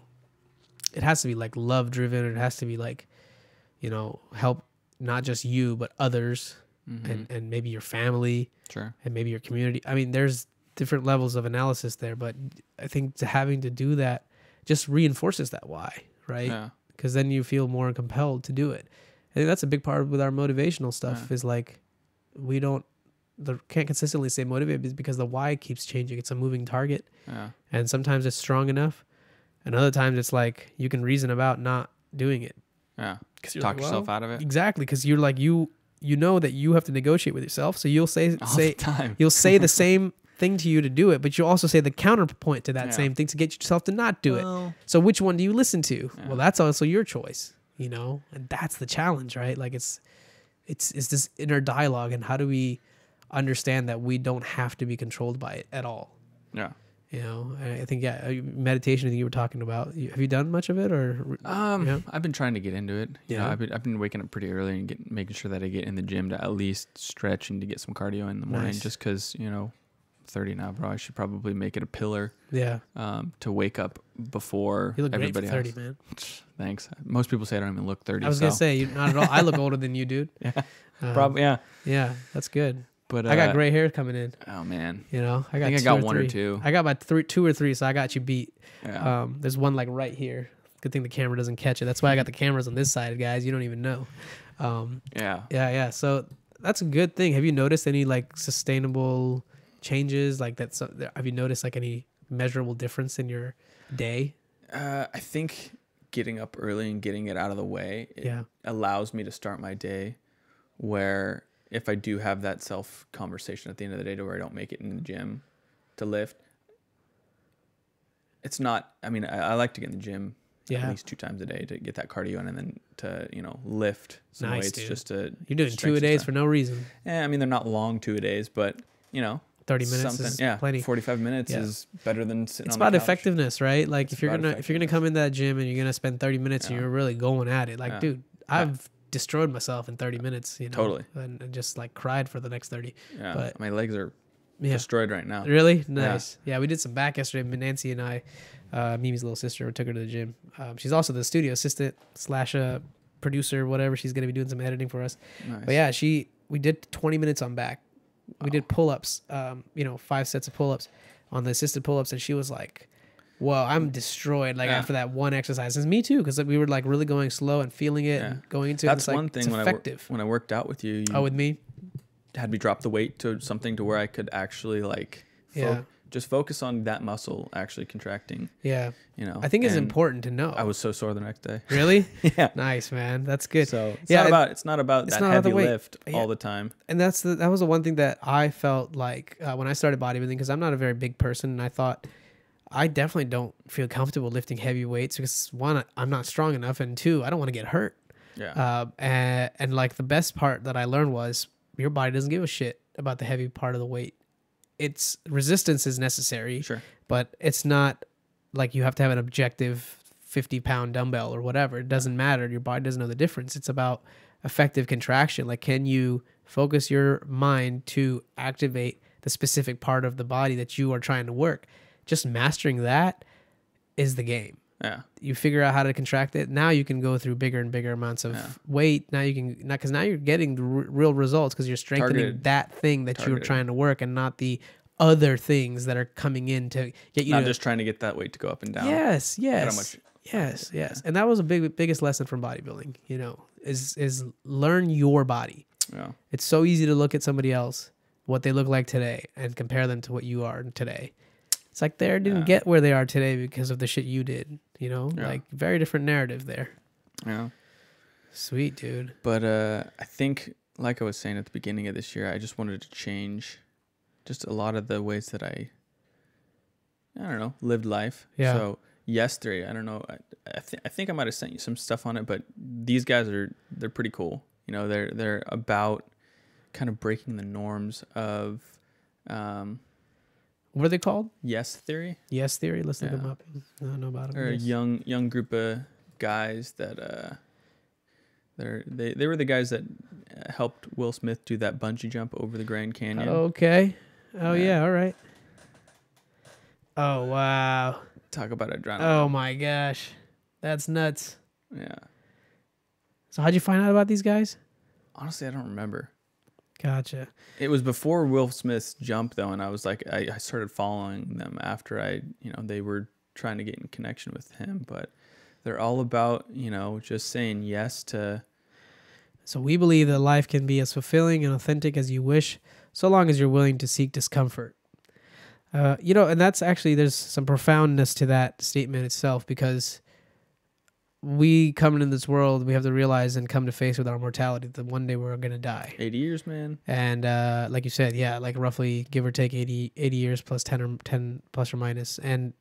It has to be like love driven. It has to be like, you know, help not just you but others, and maybe your family, Sure. and maybe your community. I mean, there's different levels of analysis there, but I think having to do that just reinforces that why, right? Yeah. Because then you feel more compelled to do it. I think that's a big part with our motivational stuff is like we can't consistently stay motivated because the why keeps changing. It's a moving target. Yeah. And sometimes it's strong enough, and other times it's like you can reason about not doing it. Yeah. Talk Talk yourself out of it. Exactly, because you're like you know that you have to negotiate with yourself, so you'll say All the time. you'll say the same thing to you to do it, but you'll also say the counterpoint to that Yeah. same thing to get yourself to not do Well, it. So which one do you listen to? Yeah. Well, that's also your choice, you know, and that's the challenge, right? Like it's this inner dialogue, and how do we understand that we don't have to be controlled by it at all? Yeah. You know, I think meditation. I think you were talking about. Have you done much of it, or? Yeah? I've been trying to get into it. You know, Yeah. I've been waking up pretty early and making sure that I get in the gym to at least stretch and to get some cardio in the morning. Nice. Just because, you know, 30 now, bro. I should probably make it a pillar. Yeah. To wake up before You look great for everybody 30, else. man. Thanks. Most people say I don't even look 30. I was gonna say not at all. I look older than you, dude. Yeah. Um, Yeah. Yeah, that's good. But I got gray hair coming in. Oh man. You know, I think I got one or two. I got my 2 or 3, so I got you beat. Yeah. There's one like right here. Good thing the camera doesn't catch it. That's why I got the cameras on this side, guys. You don't even know. Yeah. Yeah. So that's a good thing. Have you noticed any like sustainable changes like that? So, have you noticed like any measurable difference in your day? I think getting up early and getting it out of the way allows me to start my day where if I do have that self conversation at the end of the day to where I don't make it in the gym to lift, it's not, I mean, I like to get in the gym at least 2 times a day to get that cardio in, and then to, you know, lift some weights dude. just to. You're doing 2 a days for no reason. Yeah, I mean, they're not long 2 a days, but, you know, 30 minutes is plenty. 45 minutes is better than sitting it's on the about couch. Effectiveness, right? Like if you're gonna come in that gym and you're gonna spend 30 minutes and you're really going at it, like dude, I've destroyed myself in 30 minutes, you know, Totally, and just like cried for the next 30. Yeah, but my legs are destroyed right now. Really nice. Yeah, we did some back yesterday. Nancy and I, Mimi's little sister, took her to the gym. She's also the studio assistant / producer, whatever. She's gonna be doing some editing for us. Nice. But yeah, we did 20 minutes on back. We did pull-ups, 5 sets of pull-ups on the assisted pull-ups, and she was like, "Well, I'm destroyed." Like after that one exercise, and me too, because we were like really going slow and feeling it and going into it. That's it's like, one thing when I worked out with you. With me, had me drop the weight to something to where I could actually like just focus on that muscle actually contracting. Yeah. You know, I think it's important to know. I was so sore the next day. Really? Yeah. Nice, man. That's good. So it's not about that heavy lift all the time. And that was the one thing that I felt like when I started bodybuilding, because I'm not a very big person, and I thought I definitely don't feel comfortable lifting heavy weights because 1, I'm not strong enough, and 2, I don't want to get hurt. Yeah. And like the best part that I learned was your body doesn't give a shit about the heavy part of the weight. It's resistance is necessary, sure, but it's not like you have to have an objective 50-pound dumbbell or whatever. It doesn't matter. Your body doesn't know the difference. It's about effective contraction. Like, can you focus your mind to activate the specific part of the body that you are trying to work? Just mastering that is the game. Yeah. You figure out how to contract it. Now you can go through bigger and bigger amounts of weight. Now you can, because now you're getting the real results because you're strengthening that thing that you're trying to work, and not the other things that are coming in to get you. Not just trying to get that weight to go up and down. Yes. And that was a biggest lesson from bodybuilding, you know, is learn your body. Yeah. It's so easy to look at somebody else, what they look like today, and compare them to what you are today. It's like they didn't get where they are today because of the shit you did, you know? Like, very different narrative there. Yeah. Sweet, dude. But I think, like I was saying at the beginning of this year, I just wanted to change just a lot of the ways that I don't know, lived life. Yeah. So yesterday, I don't know, I think I might have sent you some stuff on it, but these guys they're pretty cool. You know, they're about kind of breaking the norms of what are they called? Yes Theory. Yes Theory. Let's look them up. I don't know about them. They're a young group of guys that They were the guys that helped Will Smith do that bungee jump over the Grand Canyon. Okay. Oh yeah. All right. Oh wow. Talk about adrenaline. Oh my gosh, that's nuts. Yeah. So how'd you find out about these guys? Honestly, I don't remember. Gotcha. It was before Will Smith's jump though, and I was like, I started following them after they were trying to get in connection with him, but they're all about, just saying yes to. So we believe that life can be as fulfilling and authentic as you wish, so long as you're willing to seek discomfort. And that's actually, there's some profoundness to that statement itself, because we come into this world, we have to realize and come to face with our mortality that one day we're going to die. 80 years, man. And like you said, yeah, like roughly give or take 80 years plus 10 plus or minus. And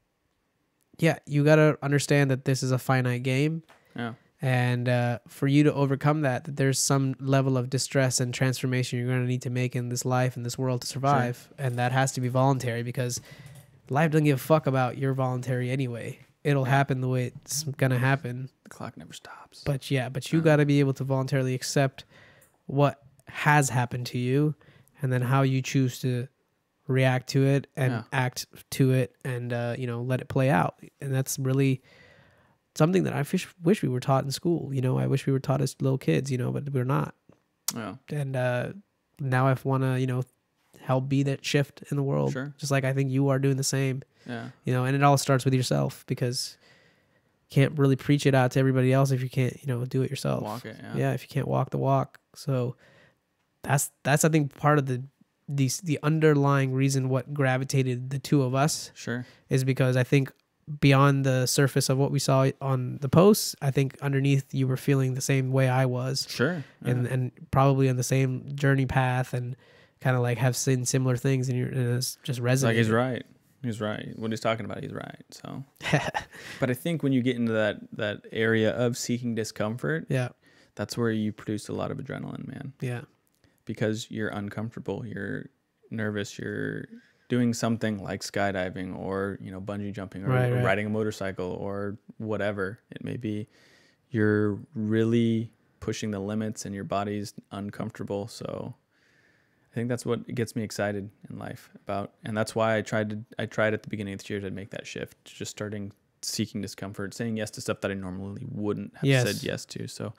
yeah, you got to understand that this is a finite game. Yeah. And for you to overcome that there's some level of distress and transformation you're going to need to make in this life, in this world to survive. Sure. And that has to be voluntary, because life doesn't give a fuck about your voluntary anyway. It'll happen the way it's going to happen. The clock never stops. But you got to be able to voluntarily accept what has happened to you, and then how you choose to react to it and act to it, and let it play out. And that's really something that I wish we were taught in school. I wish we were taught as little kids, but we're not. Yeah. And now I want to, help be that shift in the world. Sure. Just like I think you are doing the same. Yeah. And it all starts with yourself, because you can't really preach it out to everybody else if you can't, do it yourself. Walk it, yeah. If you can't walk the walk. So that's I think part of the underlying reason what gravitated the two of us. Sure. Is because I think beyond the surface of what we saw on the posts, I think underneath you were feeling the same way I was. Sure. Yeah. And probably on the same journey path, and kind of like have seen similar things, and it's just resonating. Like he's right. He's right. What he's talking about, he's right. So, but I think when you get into that area of seeking discomfort, that's where you produce a lot of adrenaline, man. Yeah. Because you're uncomfortable, you're nervous, you're doing something like skydiving or, bungee jumping or riding a motorcycle or whatever it may be. You're really pushing the limits and your body's uncomfortable. So I think that's what gets me excited in life about. And that's why I tried at the beginning of this year to make that shift, just starting seeking discomfort, saying yes to stuff that I normally wouldn't have said yes to. So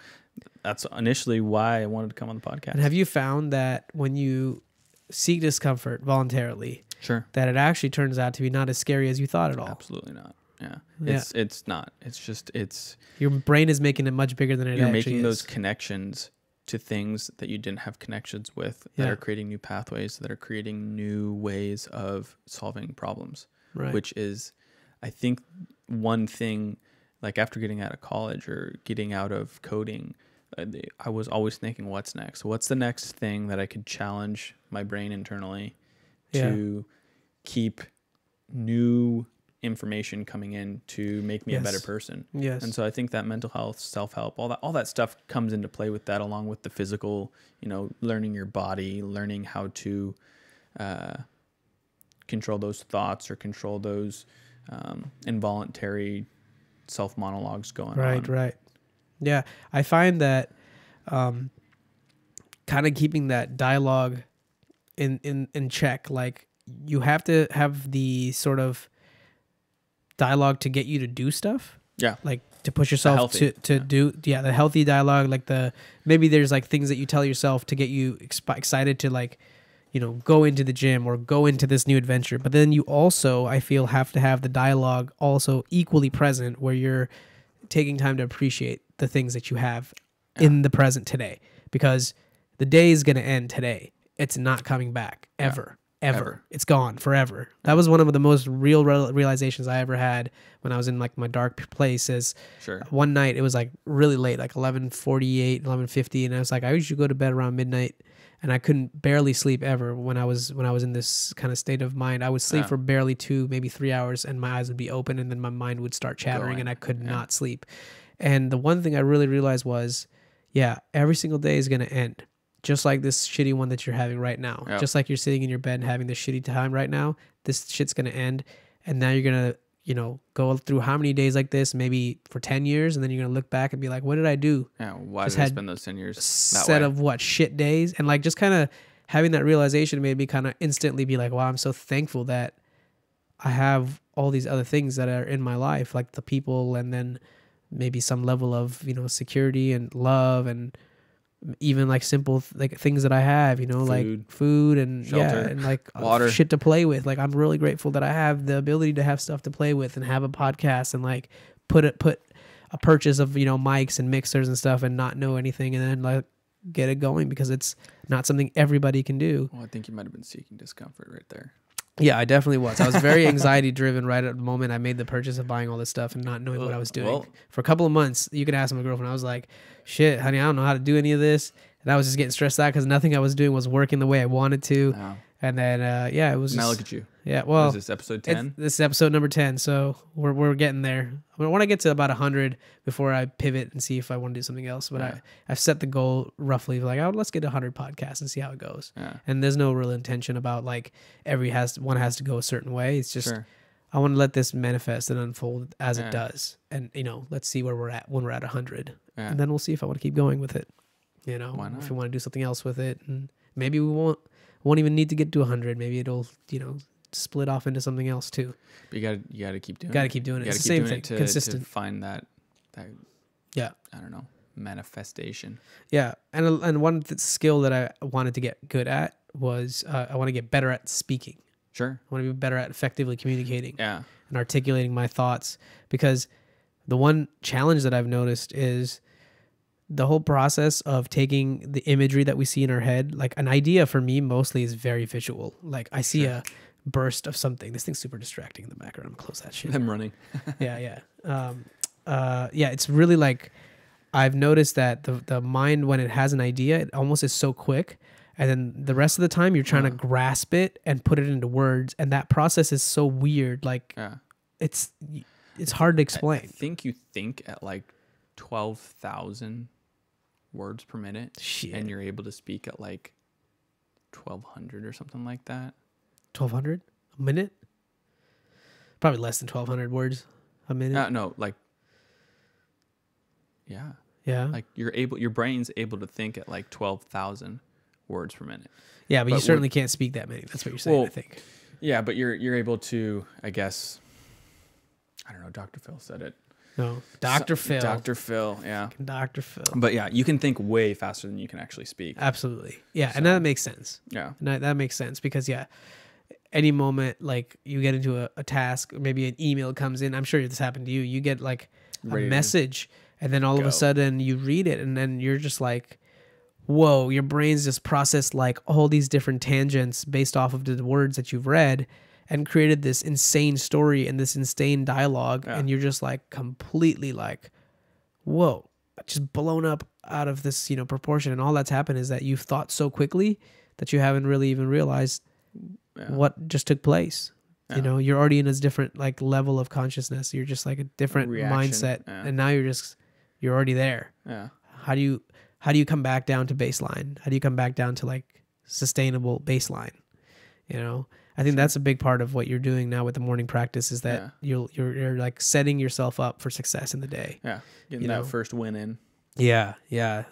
that's initially why I wanted to come on the podcast. And have you found that when you seek discomfort voluntarily, that it actually turns out to be not as scary as you thought at all? Absolutely not. Yeah. It's not. It's just, your brain is making it much bigger than it actually is. You're making those connections to things that you didn't have connections with, that are creating new pathways, that are creating new ways of solving problems, which is, I think, one thing, like after getting out of college or getting out of coding, I was always thinking, what's next? What's the next thing that I could challenge my brain internally to keep new information coming in to make me a better person? Yes. And so I think that mental health, self-help, all that stuff comes into play with that, along with the physical, learning your body, learning how to control those thoughts or control those involuntary self-monologues going on. Right. Yeah. I find that kind of keeping that dialogue in check, like you have to have the sort of dialogue to get you to do stuff. Yeah. Like to push yourself to do the healthy dialogue, like maybe there's like things that you tell yourself to get you excited to, like, go into the gym or go into this new adventure. But then you also, I feel, have to have the dialogue also equally present, where you're taking time to appreciate the things that you have in the present today, because the day is going to end today. It's not coming back ever. It's gone forever. That was one of the most real realizations I ever had when I was in like my dark place. Is one night, it was like really late, like 11:48, 11:50, and I was like, I usually go to bed around midnight, and I couldn't barely sleep ever when I was in this kind of state of mind. I would sleep for barely 2, maybe 3 hours, and my eyes would be open, and then my mind would start chattering, and I could not sleep. And the one thing I really realized was, every single day is going to end. Just like this shitty one that you're having right now. Just like you're sitting in your bed and having this shitty time right now, this shit's going to end. And now you're going to go through how many days like this, maybe for 10 years, and then you're going to look back and be like, what did I do? Yeah, why did I spend those 10 years that set way? of what shit days, and like just kind of having that realization made me kind of instantly be like, wow, I'm so thankful that I have all these other things that are in my life, like the people, and then maybe some level of security and love, and even like simple like things that I have, like food and shelter, and like water, shit to play with. Like I'm really grateful that I have the ability to have stuff to play with and have a podcast and like put a purchase of mics and mixers and stuff and not know anything, and then like get it going, because it's not something everybody can do. Well, I think you might have been seeking discomfort right there. Yeah, I definitely was. I was very anxiety driven right at the moment I made the purchase of buying all this stuff and not knowing what I was doing. For a couple of months, you can ask my girlfriend, I was like, shit, honey, I don't know how to do any of this. And I was just getting stressed out because nothing I was doing was working the way I wanted to. Wow. And then, it was just... Now look at you. Yeah, well... What is this, episode 10? This is episode number 10, so we're getting there. I want to get to about 100 before I pivot and see if I want to do something else. But I've set the goal roughly like, let's get 100 podcasts and see how it goes. Yeah. And there's no real intention about like one has to go a certain way. It's just I want to let this manifest and unfold as it does. And, let's see where we're at when we're at 100. Yeah. And then we'll see if I want to keep going with it. Why not? If we want to do something else with it. And maybe we won't even need to get to 100. Maybe it'll, split off into something else too. But you gotta keep doing it. Gotta keep doing it. It's the same thing. Consistent. To find that I don't know, manifestation. Yeah. And one skill that I wanted to get good at was I want to get better at speaking. Sure. I want to be better at effectively communicating. Yeah. And articulating my thoughts, because the one challenge that I've noticed is the whole process of taking the imagery that we see in our head. Like an idea for me mostly is very visual. Like I see a burst of something. This thing's super distracting in the background. I'm gonna close that shit. I'm running. Yeah. It's really like I've noticed that the mind, when it has an idea, it almost is so quick, and then the rest of the time you're trying to grasp it and put it into words, and that process is so weird. Like it's hard to explain. I think you think at like 12,000 words per minute. Shit. And you're able to speak at like 1,200 or something like that. 1,200 a minute? Probably less than 1,200 words a minute. No, like, like your brain's able to think at like 12,000 words per minute. Yeah, but you certainly can't speak that many. That's what you're saying, I think. Yeah, but you're able to, I guess, I don't know, Dr. Phil said it. No, Dr. Phil. Dr. Phil, yeah. Dr. Phil. But yeah, you can think way faster than you can actually speak. Absolutely. Yeah, and that makes sense. Yeah. And that makes sense because, any moment, like, you get into a task, or maybe an email comes in. I'm sure this happened to you. You get, like, a message, and then all of a sudden you read it, and then you're just like, whoa, your brain's just processed, like, all these different tangents based off of the words that you've read, and created this insane story and this insane dialogue, and you're just like completely like, whoa, just blown up out of this, proportion. And all that's happened is that you've thought so quickly that you haven't really even realized what just took place. Yeah. You're already in a different like level of consciousness. You're just like a different mindset, and now you're already there. Yeah. How do you come back down to baseline? How do you come back down to like sustainable baseline? I think that's a big part of what you're doing now with the morning practice is that you're like setting yourself up for success in the day. Yeah, getting that first win in. Yeah.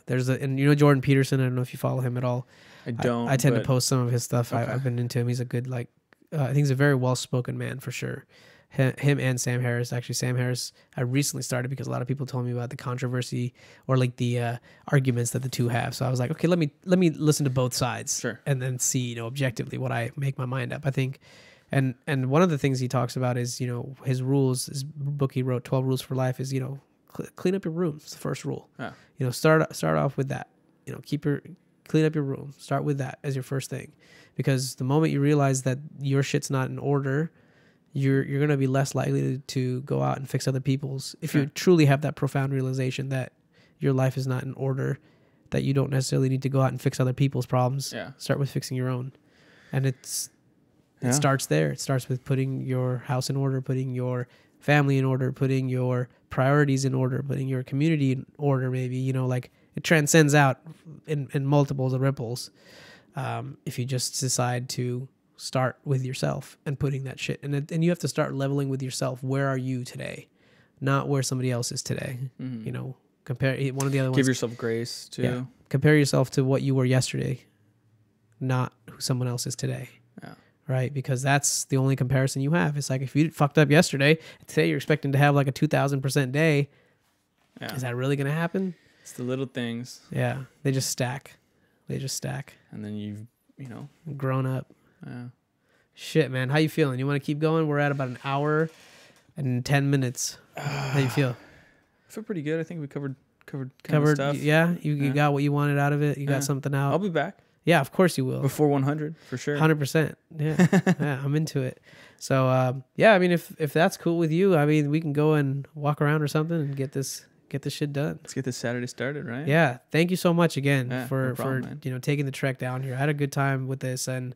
There's and Jordan Peterson. I don't know if you follow him at all. I don't. I tend to post some of his stuff. Okay. I've been into him. He's a good I think he's a very well spoken man for sure. Him and Sam Harris. Actually, Sam Harris, I recently started because a lot of people told me about the controversy or like the arguments that the two have. So I was like, okay, let me listen to both sides, and then see, objectively what I make my mind up. I think, and one of the things he talks about is, his rules. His book he wrote, 12 Rules for Life, is clean up your room. It's the first rule. Yeah. Start off with that. Clean up your room. Start with that as your first thing, because the moment you realize that your shit's not in order, you're going to be less likely to go out and fix other people's. If you truly have that profound realization that your life is not in order, that you don't necessarily need to go out and fix other people's problems. Start with fixing your own. And it starts there. It starts with putting your house in order, putting your family in order, putting your priorities in order, putting your community in order, maybe, like it transcends out in multiples of ripples. If you just decide to start with yourself and putting that shit. And you have to start leveling with yourself. Where are you today? Not where somebody else is today. You know, compare one of the other ones. Give yourself grace too. Yeah. Compare yourself to what you were yesterday, not who someone else is today. Yeah. Right? Because that's the only comparison you have. It's like if you fucked up yesterday, today you're expecting to have like a 2,000% day. Yeah. Is that really going to happen? It's the little things. Yeah. They just stack. And then you've, grown up. Yeah. Shit, man. How you feeling? You want to keep going? We're at about an hour and 10 minutes. How you feel? I feel pretty good. I think we covered kind of stuff. Yeah. You got what you wanted out of it. You got something out. I'll be back. Yeah, of course you will. Before 100, for sure. 100%. Yeah. Yeah, I'm into it. So, yeah, I mean, if that's cool with you, I mean, we can go and walk around or something and get this shit done. Let's get this Saturday started, right? Yeah. Thank you so much again for taking the trek down here. I had a good time with this, and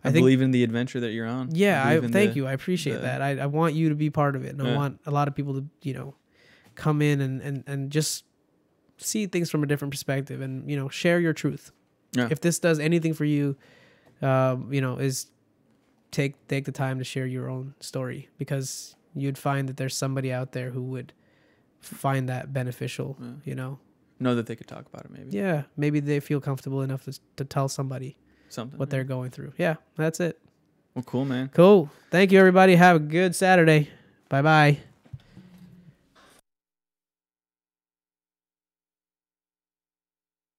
I believe in the adventure that you're on. Yeah, thank you. I appreciate that. I want you to be part of it, and I want a lot of people to, come in and just see things from a different perspective, and share your truth. Yeah. If this does anything for you, is take the time to share your own story, because you'd find that there's somebody out there who would find that beneficial. Know that they could talk about it. Maybe. Yeah, maybe they feel comfortable enough to tell somebody something what they're going through. Yeah, that's it. Well, cool, man. Cool. Thank you, everybody. Have a good Saturday. Bye-bye.